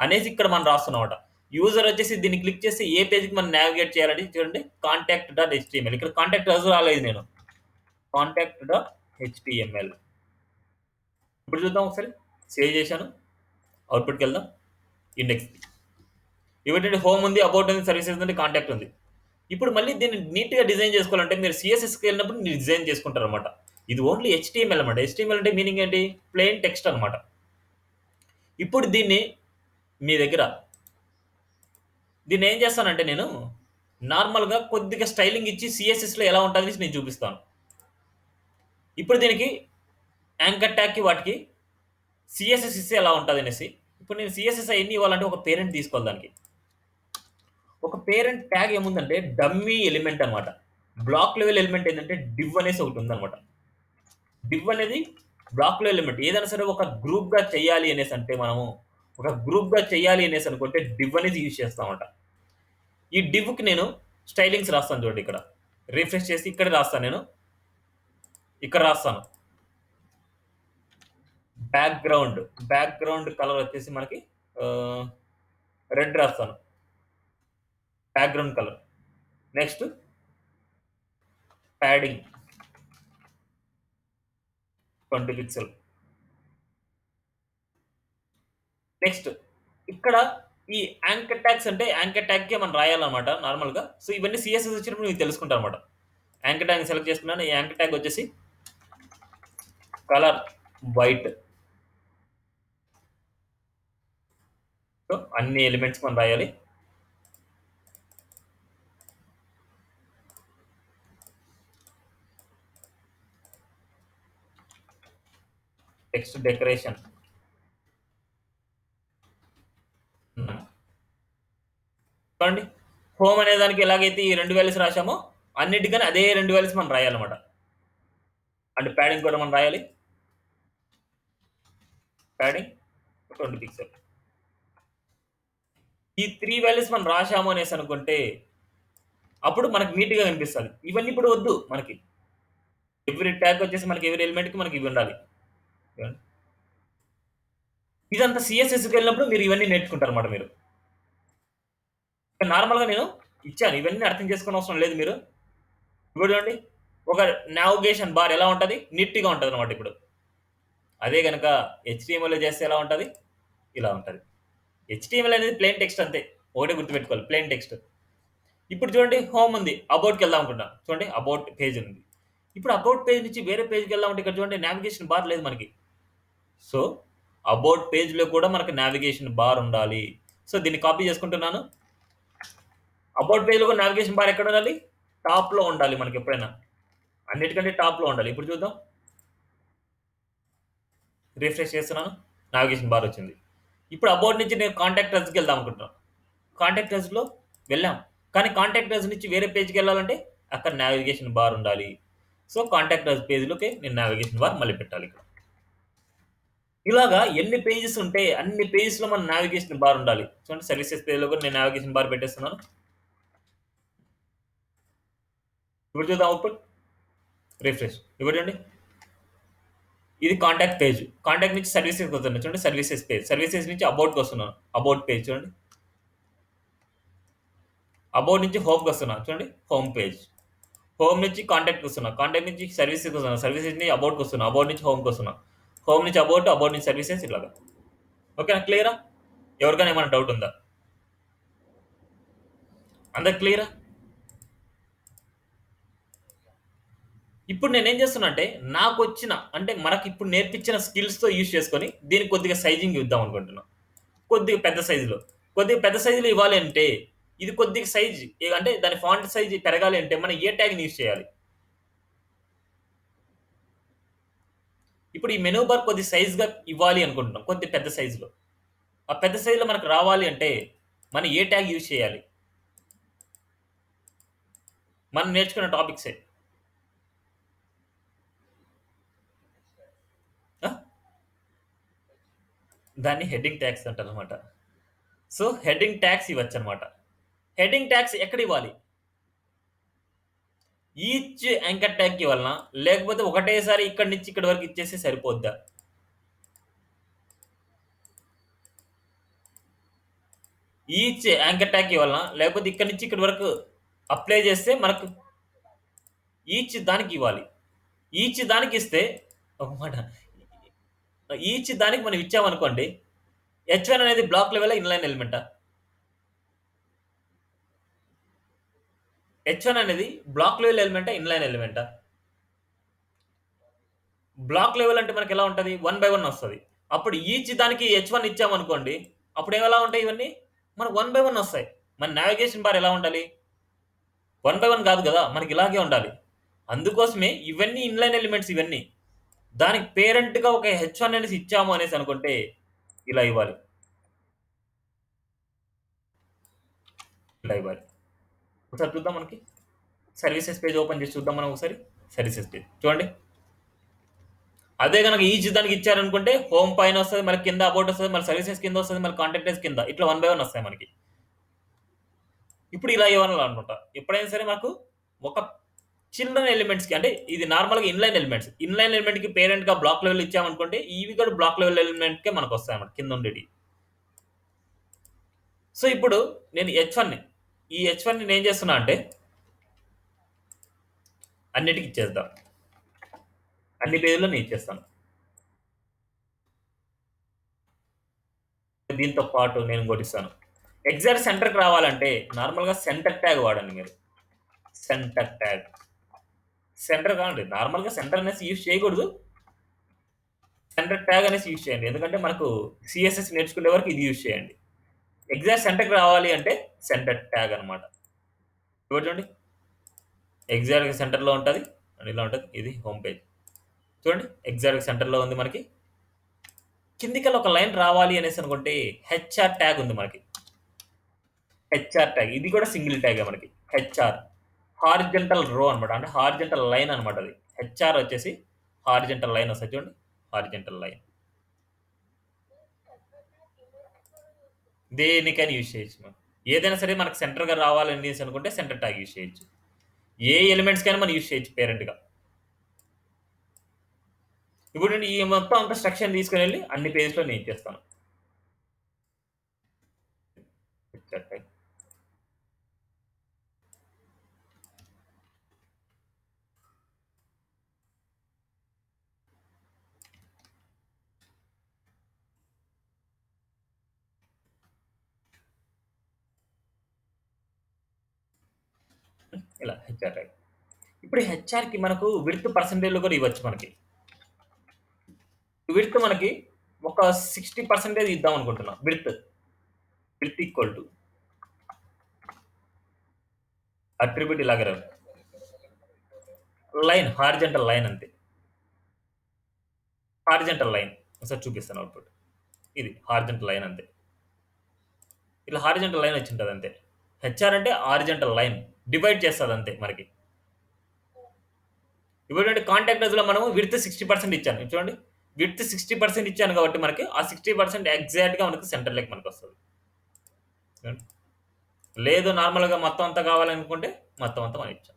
అనేసి ఇక్కడ మనం రాస్తున్నామట. యూజర్ వచ్చేసి దీన్ని క్లిక్ చేస్తే ఏ పేజ్కి మనం నావిగేట్ చేయాలంటే చూడండి, కాంటాక్ట్ డాట్ హెచ్టిఎంఎల్. ఇక్కడ కాంటాక్ట్ అజ్ రాలేదు, నేను కాంటాక్ట్ డాట్ హెచ్టిఎంఎల్. ఇప్పుడు చూద్దాం ఒకసారి. సేవ్ చేశాను, అవుట్పుట్కి వెళ్దాం. ఇండెక్స్ ఇవేంటంటే హోమ్ ఉంది, అబౌట్ ఉంది, సర్వీసెస్ ఉంది, కాంటాక్ట్ ఉంది. ఇప్పుడు మళ్ళీ దీన్ని నీట్గా డిజైన్ చేసుకోవాలంటే మీరు సిఎస్ఎస్కి వెళ్ళినప్పుడు మీరు డిజైన్ చేసుకుంటారు అనమాట. ఇది ఓన్లీ హెచ్టిఎంఎల్ అనమాట. హెచ్టిఎంఎల్ అంటే మీనింగ్ ఏంటి? ప్లెయిన్ టెక్స్ట్ అనమాట. ఇప్పుడు దీన్ని మీ దగ్గర దీన్ని ఏం చేస్తానంటే నేను నార్మల్గా కొద్దిగా స్టైలింగ్ ఇచ్చి సిఎస్ఎస్లో ఎలా ఉంటుంది నేను చూపిస్తాను. ఇప్పుడు దీనికి యాంకర్ ట్యాగ్కి వాటికి సిఎస్ఎస్ ఇస్తే ఎలా ఉంటుంది అనేసి. ఇప్పుడు నేను సిఎస్ఎస్ ఎన్ని ఇవ్వాలంటే ఒక పేరెంట్ తీసుకోవాలి. దానికి ఒక పేరెంట్ ట్యాగ్ ఏముందంటే డమ్మీ ఎలిమెంట్ అనమాట. బ్లాక్ లెవెల్ ఎలిమెంట్ ఏంటంటే డివ్ అనేసి ఒకటి ఉందన్నమాట. డివ్ అనేది బ్లాక్ లెవెల్ ఎలిమెంట్. ఏదైనా సరే ఒక గ్రూప్గా చేయాలి అనేసి అంటే మనము ఒక గ్రూప్గా చేయాలి అనేసి అనుకుంటే డివ్ అనేది యూజ్ చేస్తామన్నమాట. ఈ డివ్కి నేను స్టైలింగ్స్ రాస్తాను చూడండి. ఇక్కడ రిఫ్రెష్ చేసి ఇక్కడ రాస్తాను, నేను ఇక్కడ రాస్తాను. బ్యాక్గ్రౌండ్ కలర్ వచ్చేసి మనకి రెడ్ రాస్తాను, background colour. Next padding 20 pixel. Next ఇక్కడ ఈ యాంకర్ ట్యాగ్స్ అంటే యాంకర్ ట్యాగ్‌కే మనం రాయాలన్నమాట నార్మల్‌గా. సో ఇవన్నీ సీఎస్ఎస్ వచ్చినప్పుడు మీకు తెలుసుకుంటారన్నమాట. యాంకర్ ట్యాగ్‌ని సెలెక్ట్ చేసుకున్నాను. ఈ యాంకర్ ట్యాగ్ వచ్చేసి కలర్ వైట్. సో అన్ని ఎలిమెంట్స్ మనం రాయాలి. Text decoration. చూడండి హోమ్ అనే దానికి ఎలాగైతే ఈ 2 వాల్యూస్ రాసామో అన్నిటికని అదే 2 వాల్యూస్ మనం రాయాలన్నమాట. అంటే ప్యాడింగ్ కూడా మనం రాయాలి. Padding 20 pixel. ఈ 3 వాల్యూస్ మనం రాసాము అనేసి అనుకుంటే అప్పుడు మనకు నీట్‌గా కనిపిస్తది. ఇవన్నీ ఇప్పుడు వద్దు మనకి. ఎవ్రీ ట్యాగ్ వచ్చేసి మనకి ఎవ్రీ ఎలిమెంట్‌కి మనకి ఇవి ఉండాలి. ఇదంతా సీఎస్ఎస్‌కెళ్ళినప్పుడు మీరు ఇవన్నీ నేర్చుకుంటారన్నమాట మీరు. నార్మల్‌గా నేను ఇచ్చాను. ఇవన్నీ అర్థం చేసుకోనవసరం అవసరం లేదు మీరు. ఇప్పుడు చూడండి ఒక నావిగేషన్ బార్ ఎలా ఉంటది? నీట్‌గా ఉంటదన్నమాట ఇప్పుడు. అదే గనక హెచ్‌టీఎంఎల్‌లో చేస్తే ఎలా ఉంటది? ఇలా ఉంటది. హెచ్‌టీఎంఎల్ అనేది ప్లెయిన్ టెక్స్ట్ అంతే. ఒకటే గుర్తుపెట్టుకోవాలి ప్లెయిన్ టెక్స్ట్. ఇప్పుడు చూడండి హోమ్ ఉంది. అబౌట్‌కెళ్దాం అనుకుంటున్నా. చూడండి అబౌట్ పేజ్ ఉంది. ఇప్పుడు అబౌట్ పేజ్ నుంచి వేరే పేజ్‌కెళ్దామంటే ఇక్కడ చూడండి నావిగేషన్ బార్ లేదు మనకి. సో, అబౌట్ పేజ్‌లో కూడా మనకు నావిగేషన్ బార్ ఉండాలి. సో, దీన్ని కాపీ చేసుకుంటున్నాను. అబౌట్ పేజ్‌లో కూడా నావిగేషన్ బార్ ఎక్కడ ఉండాలి? టాప్‌లో ఉండాలి మనకెప్పుడైనా. అన్నిటికంటే టాప్‌లో ఉండాలి. ఇప్పుడు చూద్దాం. రిఫ్రెష్ చేస్తున్నాను. నావిగేషన్ బార్ వచ్చింది. ఇప్పుడు అబౌట్ నుంచి నేను కాంటాక్ట్ అస్‌కి వెళ్దాం అనుకుంటున్నాను. కాంటాక్ట్ అస్‌లో వెళ్ళాం. కానీ కాంటాక్ట్ అస్ నుంచి వేరే పేజ్‌కెళ్ళాలంటే అక్కడ నావిగేషన్ బార్ ఉండాలి. సో, కాంటాక్ట్ అస్ పేజ్‌లోకి నేను నావిగేషన్ బార్ మళ్ళీ పెట్టాలి ఇక్కడ. ఇలాగా ఎన్ని పేజెస్ ఉంటే అన్ని పేజెస్‌లో మన నావిగేషన్ బార్ ఉండాలి. చూడండి సర్వీసెస్ పేజ్‌లో కూడా నేను నావిగేషన్ బార్ పెట్టేస్తున్నాను. ఇప్పుడు చూద్దాం అవుట్‌పుట్. రిఫ్రెష్. ఇప్పుడు చూడండి. ఇది కాంటాక్ట్ పేజ్. కాంటాక్ట్ నుంచి సర్వీసెస్‌కి వస్తున్నాను. చూడండి సర్వీసెస్ పేజ్. సర్వీసెస్ నుంచి అబౌట్‌కి వస్తున్నాను. అబౌట్ పేజ్ చూడండి. అబౌట్ నుంచి హోమ్‌కి వస్తున్నాను. చూడండి హోమ్ పేజ్. హోమ్ నుంచి కాంటాక్ట్‌కి వస్తున్నా. కాంటాక్ట్ నుంచి సర్వీసెస్‌కి వస్తున్నా. సర్వీసెస్ నుంచి అబౌట్‌కి వస్తున్నా. అబౌట్ నుంచి హోమ్‌కి వస్తున్నా. హోమ్ నుంచి అబౌట్, అబౌట్ నుంచి సర్వీసెస్ ఇలాగా. ఓకేనా? క్లియరా? ఎవరికైనా ఏమైనా డౌట్ ఉందా? అందరికి క్లియరా? ఇప్పుడు నేనేం చేస్తున్నా అంటే నాకొచ్చిన అంటే మనకిప్పుడు నేర్పించిన స్కిల్స్‌తో యూజ్ చేసుకొని దీనికి కొద్దిగా సైజింగ్ ఇద్దాం అనుకుంటున్నా. కొద్దిగా పెద్ద సైజులో. కొద్దిగా పెద్ద సైజులో ఇవ్వాలి అంటే ఇది కొద్దిగా సైజ్ అంటే దాని ఫాంట్ సైజ్ పెరగాలి అంటే మనం ఏ ట్యాగ్‌ని యూజ్ చేయాలి? ఇప్పుడు ఈ మెనూ బార్ కొద్దిగా సైజ్‌గా ఇవ్వాలి అనుకుంటున్నాం. కొద్దిగా పెద్ద సైజులో. ఆ పెద్ద సైజులో మనకు రావాలి అంటే మనం ఏ ట్యాగ్ యూజ్ చేయాలి? మనం నేర్చుకున్న టాపిక్సే. ఆ! దాన్ని హెడ్డింగ్ ట్యాగ్స్ అంటారనమాట. సో, హెడ్డింగ్ ట్యాగ్స్ ఇవ్వచ్చనమాట. హెడ్డింగ్ ట్యాగ్స్ ఎక్కడివ్వాలి? ఈచ్ యాంకర్ ట్యాగ్‌కి ఇవ్వాలనా? లేకపోతే ఒకటేసారి ఇక్కడి నుంచి ఇక్కడి వరకు ఇచ్చేస్తే సరిపోద్దా? ఈచ్ యాంకర్ ట్యాగ్‌కి ఇవ్వాలనా? లేకపోతే ఇక్కడి నుంచి ఇక్కడి వరకు అప్లై చేస్తే మనకు ఈచ్ దానికి ఇవ్వాలి. ఈచ్ దానికి ఇస్తే ఒక మాట ఈచ్ దానికి మనం ఇచ్చామనుకోండి. హెచ్1 అనేది బ్లాక్ లెవెలా? ఇన్‌లైన్ ఎలిమెంటా? హెచ్1 అనేది బ్లాక్ లెవెల్ ఎలిమెంటా? ఇన్‌లైన్ ఎలిమెంటా? బ్లాక్ లెవెల్ అంటే మనకెలా ఉంటది? 1 బై 1 వస్తది. అప్పుడు ఈచ్ దానికి హెచ్1 ఇచ్చామనుకోండి. అప్పుడు ఎలా ఉంటాయి ఇవన్నీ? మనకు 1 బై 1 వస్తాయి. మన నావిగేషన్ బార్ ఎలా ఉండాలి? 1 బై 1 కాదు గదా! మనకి ఇలాగే ఉండాలి. అందుకోసమే ఇవన్నీ ఇన్‌లైన్ ఎలిమెంట్స్ ఇవన్నీ. దానికి పేరెంట్‌గా ఒక హెచ్1 అనేసి ఇచ్చాము అనేసి అనుకుంటే ఇలా ఇవ్వాలి. ఇలా ఇవ్వాలి. ఒకసారి చూద్దాం మనకి. సర్వీసెస్ పేజ్ ఓపెన్ చేసి చూద్దాం మనం ఒకసారి. సర్వీసెస్ పేజ్ చూడండి. అదే గనక ఈచ్ దానికి ఇచ్చారనుకుంటే హోమ్ పైన వస్తది. మనకి కింద అబౌట్ వస్తది. మళ్ళీ సర్వీసెస్ కింద వస్తది. మళ్ళీ కాంటాక్టస్ కింద. ఇట్లా 1 బై 1 వస్తాయి మనకి. ఇప్పుడు ఇలా ఇవ్వాలనమాట. ఎప్పుడైనా సరే మాకు ఒక చిల్డ్రన్ ఎలిమెంట్స్‌కి అంటే ఇది నార్మల్‌గా ఇన్‌లైన్ ఎలిమెంట్స్. ఇన్‌లైన్ ఎలిమెంట్‌కి పేరెంట్‌గా బ్లాక్ లెవెల్ ఇచ్చామనుకోండి. ఇవి కూడా బ్లాక్ లెవెల్ ఎలిమెంట్‌కే మనకొస్తాయన్నమాట కింద ఉండేటియి. సో, ఇప్పుడు నేను హెచ్1ని ఈ హెచ్1ని నేనేం చేస్తున్నా అంటే అన్నిటికి ఇచ్చేద్దాం. అన్ని పేజీల్లో నేను ఇచ్చేస్తాను. దీంతో పాటు నేను ఇంకోటిస్తాను. ఎగ్జాక్ట్ సెంటర్‌కి రావాలంటే నార్మల్‌గా సెంటర్ ట్యాగ్ వాడండి మీరు. Centre tag. సెంటర్ కాదండి. నార్మల్‌గా సెంటర్ అనేసి యూజ్ చేయకూడదు. సెంటర్ ట్యాగ్ అనేసి యూజ్ చేయండి. ఎందుకంటే మనకు సీఎస్ఎస్ నేర్చుకునే వరకు ఇది యూజ్ చేయండి. ఎగ్జాక్ట్ సెంటర్‌కి రావాలి అంటే సెంటర్ ట్యాగ్ అనమాట. ఇక్కడ చూడండి. ఎగ్జాక్ట్‌గా సెంటర్‌లో ఉంటది. అండ్ ఇలా ఉంటది. ఇది హోమ్ పేజ్. చూడండి ఎగ్జాక్ట్‌గా సెంటర్‌లో ఉంది మనకి. కిందికెళ్ళి ఒక లైన్ రావాలి అనేసి అనుకుంటే హెచ్ఆర్ ట్యాగ్ ఉంది మనకి. HR tag. ఇది కూడా సింగిల్ ట్యాగే మనకి. హెచ్ఆర్. హారిజంటల్ రో అనమాట. అంటే హారిజంటల్ లైన్ అనమాట అది. హెచ్ఆర్ వచ్చేసి హారిజంటల్ లైన్ వస్తది చూడండి. Horizontal line. దేనికైనా యూజ్ చేయొచ్చు మనం. ఏదైనా సరే మనకు సెంటర్‌గా రావాలనేసి అనుకుంటే సెంటర్ ట్యాగ్ యూజ్ చేయొచ్చు. ఏ ఎలిమెంట్స్‌కైనా మనం యూజ్ చేయొచ్చు పేరెంట్‌గా. ఇప్పుడు నేను ఈ మొత్తం అంతా స్ట్రక్చర్‌ని తీసుకొనెళ్ళి అన్ని పేజెస్‌లో నేను ఇచ్చేస్తాను. HR tag. ఇలా హెచ్ఆర్ ట్యాగ్. ఇప్పుడు హెచ్ఆర్‌కి మనకు విడ్త్ పర్సెంటేజ్‌లో కూడా ఇవ్వచ్చు మనకి. విడ్త్ మనకి ఒక 60% ఇద్దాం అనుకుంటున్నా. Width. Width equal to attribute ఇలాగే రాదు. లైన్ హారిజంటల్ లైన్ అంతే. Horizontal line. ఒకసారి చూపిస్తాను అవుట్‌పుట్. ఇది హారిజంటల్ లైన్ అంతే. ఇలా హారిజంటల్ లైన్ వచ్చింటది అంతే. హెచ్ఆర్ అంటే హారిజంటల్ లైన్. డివైడ్ చేస్తది అంతే మనకి. ఇప్పుడు కాంటాక్ట్ అస్‌లో మనము విడ్త్ 60% ఇచ్చాను. ఇది చూడండి. విడ్త్ 60% ఇచ్చాను కాబట్టి మనకి ఆ 60% ఎగ్జాక్ట్‌గా మనకు సెంటర్‌లోకి మనకొస్తది. చూడండి. లేదు నార్మల్‌గా మొత్తం అంతా కావాలనుకుంటే మొత్తం అంతా మనం ఇచ్చాం.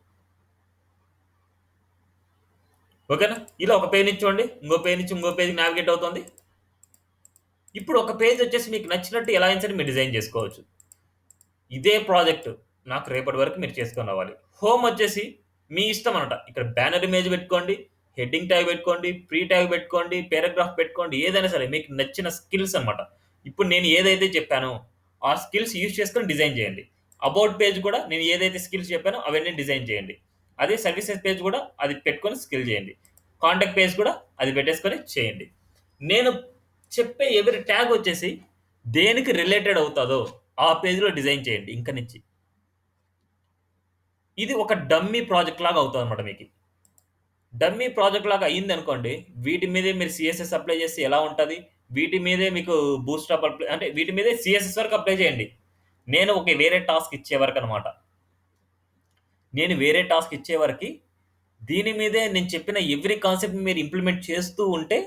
ఓకేనా? ఇలా ఒక పేజ్ నుంచి చూడండి. ఇంకో పేజ్ నుంచి ఇంకో పేజ్‌కి నావిగేట్ అవుతుంది. ఇప్పుడు ఒక పేజ్ వచ్చేసి మీకు నచ్చినట్టు ఎలా అయినా సరే మీరు డిజైన్ చేసుకోవచ్చు. ఇదే ప్రాజెక్ట్ నాకు రేపటి వరకు మీరు చేసుకొని రావాలి. హోమ్ వచ్చేసి మీ ఇష్టం అనమాట. ఇక్కడ బ్యానర్ ఇమేజ్ పెట్టుకోండి, హెడ్డింగ్ ట్యాగ్ పెట్టుకోండి, ప్రీ ట్యాగ్ పెట్టుకోండి, పారాగ్రాఫ్ పెట్టుకోండి. ఏదైనా సరే మీకు నచ్చిన స్కిల్స్ అనమాట. ఇప్పుడు నేను ఏదైతే చెప్పానో ఆ స్కిల్స్ యూజ్ చేసుకొని డిజైన్ చేయండి. అబౌట్ పేజ్ కూడా నేను ఏదైతే స్కిల్స్ చెప్పానో అవన్నీ డిజైన్ చేయండి. అదే సర్వీసెస్ పేజ్ కూడా అది పెట్టుకొని స్కిల్ చేయండి. కాంటాక్ట్ పేజ్ కూడా అది పెట్టేసుకొని చేయండి. నేను చెప్పే ఎవరి ట్యాగ్ వచ్చేసి దేనికి రిలేటెడ్ అవుతాదో ఆ పేజ్‌లో డిజైన్ చేయండి ఇంక నుంచి. ఇది ఒక డమ్మీ ప్రాజెక్ట్ లాగా అవుతదనమాట మీకి. డమ్మీ ప్రాజెక్ట్ లాగా అయిందనుకోండి, వీటి మీదే మీరు సీఎస్ఎస్ అప్లై చేస్తే ఎలా ఉంటది? వీటి మీదే మీకు బూట్‌స్ట్రాప్ అంటే వీటి మీదే సీఎస్ఎస్ వరకు అప్లై చేయండి. నేను ఒక వేరే టాస్క్ ఇచ్చే వరకనమాట. నేను వేరే టాస్క్ ఇచ్చే వరకి దీని మీదే నేను చెప్పిన ఎవ్రి కాన్సెప్ట్‌ని మీరు ఇంప్లిమెంట్ చేస్తూ ఉంటే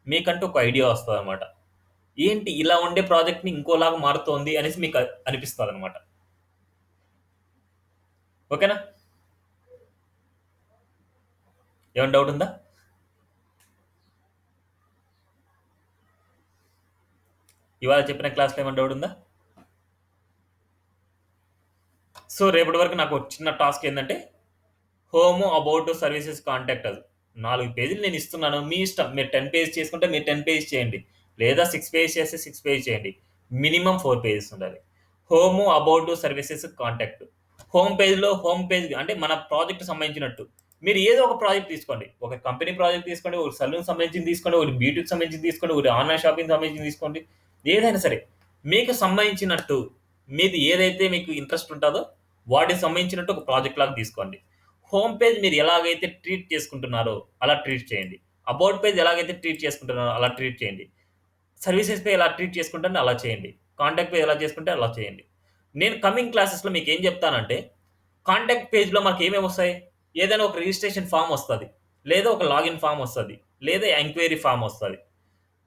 మీకంటూ ఒక ఐడియా వస్తదనమాట. ఏంటి ఇలా ఉండే ప్రాజెక్ట్‌ని ఇంకోలాగా మారుతోంది అనేసి మీకు అనిపిస్తదనమాట. ఓకేనా? ఏమైనా డౌట్ ఉందా? ఇవాళ చెప్పిన క్లాస్‌లో ఏమైనా డౌట్ ఉందా? సో, రేపటి వరకు నాకు ఒక చిన్న టాస్క్ ఏందంటే, home, about, services, contact us. 4 పేజీలు నేను ఇస్తున్నాను. మీ ఇష్టం. మీరు 10 పేజెస్ చేసుకుంటే మీరు 10 పేజెస్ చేయండి. లేదా 6 పేజెస్ చేస్తే 6 పేజెస్ చేయండి. మినిమమ్ 4 పేజెస్ ఉండాలి. Home, about, services, contact. Home page అంటే మన ప్రాజెక్ట్‌కి సంబంధించినట్టు. మీరు ఏదో ఒక ప్రాజెక్ట్ తీసుకోండి. ఒక కంపెనీ ప్రాజెక్ట్ తీసుకోండి, ఒక సలూన్‌కి సంబంధించింది తీసుకోండి, ఒకటి బ్యూటీకి సంబంధించింది తీసుకోండి, ఒకటి ఆన్‌లైన్ షాపింగ్‌కి సంబంధించింది తీసుకోండి. ఏదైనా సరే. మీకు సంబంధించినట్టు మీది ఏదైతే మీకు ఇంట్రెస్ట్ ఉంటదో వాటికి సంబంధించినట్టు ఒక ప్రాజెక్ట్ లాగా తీసుకోండి. హోమ్ పేజ్ మీరు ఎలాగైతే ట్రీట్ చేసుకుంటున్నారో అలా ట్రీట్ చేయండి. అబౌట్ పేజ్ ఎలాగైతే ట్రీట్ చేసుకుంటున్నారో అలా ట్రీట్ చేయండి. సర్వీసెస్ పే ఎలా ట్రీట్ చేసుకుంటానో అలా చేయండి. కాంటాక్ట్ పే ఎలా చేసుకుంటే అలా చేయండి. నేను కమింగ్ క్లాసెస్‌లో మీకేం చెప్తానంటే, కాంటాక్ట్ పేజ్‌లో మాకేమేమొస్తాయి? ఏదైనా ఒక రిజిస్ట్రేషన్ ఫార్మ్ వస్తది. లేదా ఒక లాగిన్ ఫార్మ్ వస్తది. లేదా ఎంక్వైరీ ఫార్మ్ వస్తది.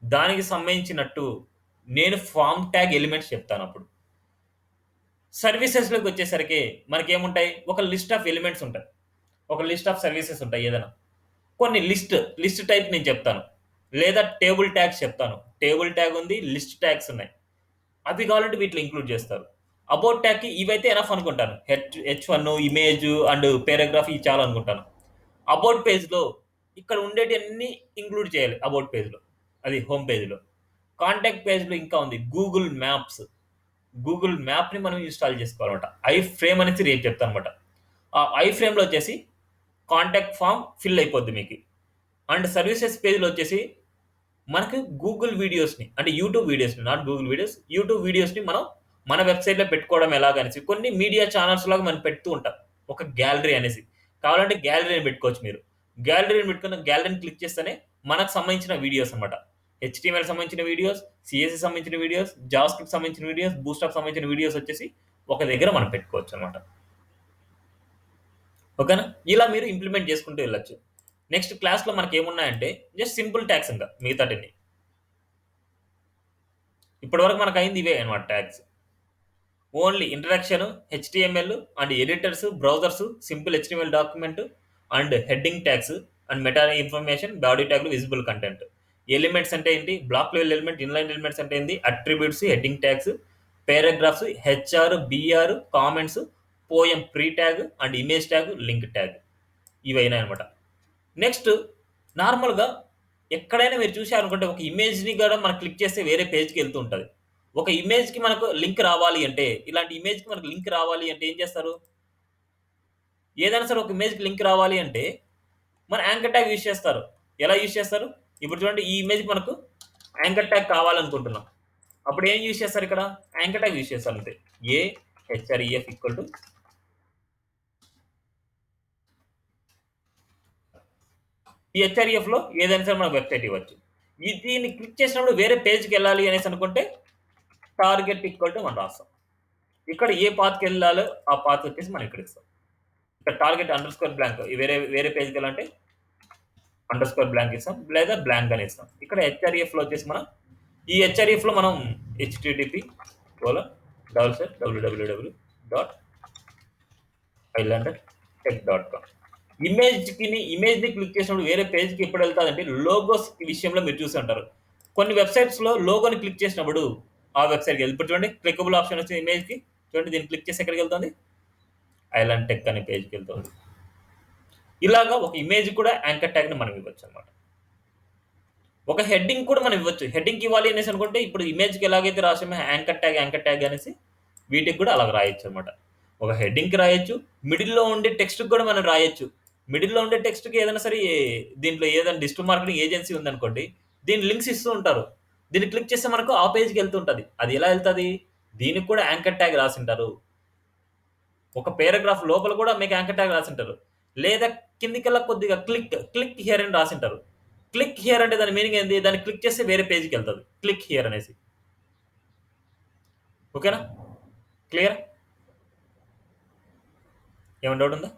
దానికి సంబంధించినట్టు నేను ఫార్మ్ ట్యాగ్ ఎలిమెంట్స్ చెప్తానప్పుడు. సర్వీసెస్‌లోకొచ్చేసరికి మనకేముంటాయి? ఒక లిస్ట్ ఆఫ్ ఎలిమెంట్స్ ఉంటాయి. ఒక లిస్ట్ ఆఫ్ సర్వీసెస్ ఉంటాయి ఏదైనా. కొన్ని లిస్ట్ టైప్ నేను చెప్తాను. లేదా టేబుల్ ట్యాగ్స్ చెప్తాను. టేబుల్ ట్యాగ్ ఉంది. లిస్ట్ ట్యాగ్స్ ఉన్నాయి. అవి కావాలంటే వీటిలో ఇంక్లూడ్ చేస్తారు. అబౌట్ ట్యాగ్‌కి ఇవైతే ఎనఫ్ అనుకుంటాను. హెచ్1 ఇమేజ్ అండ్ పారాగ్రాఫ్ ఇవి చాలు అనుకుంటాను. అబౌట్ పేజ్లో ఇక్కడ ఉండేటివన్నీ ఇంక్లూడ్ చేయాలి అబౌట్ పేజ్లో, అది హోమ్ పేజ్లో. కాంటాక్ట్ పేజ్లో ఇంకా ఉంది గూగుల్ మ్యాప్స్. గూగుల్ మ్యాప్ని మనం ఇన్స్టాల్ చేసుకోవాలన్నమాట. ఐ ఫ్రేమ్ అనేసి రేపు చెప్తాను అనమాట. ఆ ఐ ఫ్రేమ్లో వచ్చేసి కాంటాక్ట్ ఫామ్ ఫిల్ అయిపోద్ది మీకు. అండ్ సర్వీసెస్ పేజ్లో వచ్చేసి మనకు గూగుల్ వీడియోస్ని, అంటే యూట్యూబ్ వీడియోస్ని, నాట్ గూగుల్ వీడియోస్, యూట్యూబ్ వీడియోస్ని మనం మన వెబ్సైట్లో పెట్టుకోవడం ఎలాగనేసి కొన్ని మీడియా ఛానల్స్ లాగా మనం పెడుతూ ఉంటాం. ఒక గ్యాలరీ అనేసి కావాలంటే గ్యాలరీని పెట్టుకోవచ్చు మీరు. గ్యాలరీని పెట్టుకున్న గ్యాలరీని క్లిక్ చేస్తేనే మనకు సంబంధించిన వీడియోస్ అనమాట. హెచ్టిఎంఎల్ సంబంధించిన వీడియోస్, సిఎస్సి సంబంధించిన వీడియోస్, జావాస్క్రిప్ట్ సంబంధించిన వీడియోస్, బూస్టాప్ సంబంధించిన వీడియోస్ వచ్చేసి ఒక దగ్గర మనం పెట్టుకోవచ్చు అనమాట. ఓకేనా? ఇలా మీరు ఇంప్లిమెంట్ చేసుకుంటూ వెళ్ళొచ్చు. నెక్స్ట్ క్లాస్లో మనకి ఏమున్నాయంటే జస్ట్ సింపుల్ ట్యాగ్స్ ఇంకా మిగతాటిని. ఇప్పటివరకు మనకు అయింది ఇవే అనమాట tags. Only introduction, HTML and editors, browsers, simple HTML document and heading tags and meta information, body ట్యాగ్లు, విజిబుల్ కంటెంట్. ఎలిమెంట్స్ అంటే ఏంటి, block level element, inline elements అంటే ఏంటి, attributes, heading tags, paragraphs, HR, BR, comments, poem pre tag and image tag, link tag. ఇవైనా అనమాట. Next నార్మల్గా ఎక్కడైనా మీరు చూసారనుకుంటే ఒక ఇమేజ్ని కూడా మనం క్లిక్ చేస్తే వేరే పేజ్కి వెళ్తూ ఉంటుంది. ఒక ఇమేజ్కి మనకు లింక్ రావాలి అంటే, ఇలాంటి ఇమేజ్కి మనకు లింక్ రావాలి అంటే ఏం చేస్తారు? ఏదైనా సరే ఒక ఇమేజ్కి లింక్ రావాలి అంటే మన యాంకర్ ట్యాగ్ యూజ్ చేస్తారు. ఎలా యూజ్ చేస్తారు? ఇప్పుడు చూడండి, ఈ ఇమేజ్కి మనకు యాంకర్ ట్యాగ్ కావాలనుకుంటున్నాం. అప్పుడు ఏం యూజ్ చేస్తారు? ఇక్కడ యాంకర్ ట్యాగ్ యూజ్ చేస్తారు అంతే. ఏ హెచ్ఆర్ఈఎఫ్ ఈక్వల్ టు ఈ హెచ్ఆర్ఈఎఫ్లో ఏదైనా సరే మనకు వెబ్సైట్ ఇవ్వచ్చు. దీన్ని క్లిక్ చేసినప్పుడు వేరే పేజ్కి వెళ్ళాలి అనేసి అనుకుంటే టార్గెట్ ఈక్వల్ టు మనం రాస్తాం. ఇక్కడ ఏ పాత్కి వెళ్ళాలో ఆ పాత్ వచ్చేసి మనం ఇక్కడ ఇస్తాం. ఇక్కడ టార్గెట్ అండర్ స్కోర్ బ్లాంక్, వేరే వేరే పేజ్కి వెళ్ళాలంటే అండర్ స్కోర్ బ్లాంక్ ఇస్తాం, లేదా బ్లాంక్ అని ఇస్తాం. ఇక్కడ హెచ్ఆర్ఈఎఫ్లో వచ్చేసి మనం ఈ హెచ్ఆర్ఈఎఫ్లో మనం http://www.islandertech.com ఇమేజ్ని క్లిక్ చేసినప్పుడు వేరే పేజ్కి ఎప్పుడు వెళ్తాదంటే లోగోస్ విషయంలో మీరు చూసి ఉంటారు. కొన్ని వెబ్సైట్స్లో లోగోని క్లిక్ చేసినప్పుడు ఆ వెబ్సైట్కి వెళ్ళి, ఇప్పుడు చూడండి క్లికబుల్ ఆప్షన్ వచ్చింది ఇమేజ్కి, చూడండి దీన్ని క్లిక్ చేసి ఎక్కడికి వెళ్తుంది, ఐలాండ్ టెక్ అనే పేజ్కి వెళ్తుంది. ఇలాగా ఒక ఇమేజ్ కూడా యాంకర్ ట్యాగ్ని మనం ఇవ్వచ్చు అనమాట. ఒక హెడ్డింగ్ కూడా మనం ఇవ్వచ్చు. హెడ్డింగ్ ఇవ్వాలి అనేసి అనుకుంటే ఇప్పుడు ఇమేజ్కి ఎలాగైతే రాసామో యాంకర్ ట్యాగ్ అనేసి వీటికి కూడా అలాగ రాయొచ్చు అనమాట. ఒక హెడ్డింగ్కి రాయొచ్చు, మిడిల్లో ఉండే టెక్స్ట్కి కూడా మనం రాయొచ్చు. మిడిల్లో ఉండే టెక్స్ట్కి ఏదైనా సరే దీంట్లో ఏదైనా డిజిటల్ మార్కెటింగ్ ఏజెన్సీ ఉందనుకోండి, దీని లింక్స్ ఇస్తూ ఉంటారు. దీన్ని క్లిక్ చేస్తే మనకు ఆ పేజ్కి వెళ్తుంటుంది. అది ఎలా వెళ్తుంది? దీనికి కూడా యాంకర్ ట్యాగ్ రాసింటారు. ఒక పారాగ్రాఫ్ లోపల కూడా మీకు యాంకర్ ట్యాగ్ రాసింటారు. లేదా కిందికల్లా కొద్దిగా క్లిక్ హియర్ అని రాసింటారు. క్లిక్ హియర్ అంటే దాని మీనింగ్ ఏంది? దాన్ని క్లిక్ చేస్తే వేరే పేజ్కి వెళ్తుంది, క్లిక్ హియర్ అనేసి. ఓకేనా? క్లియర్? ఏమైనా డౌట్ ఉందా?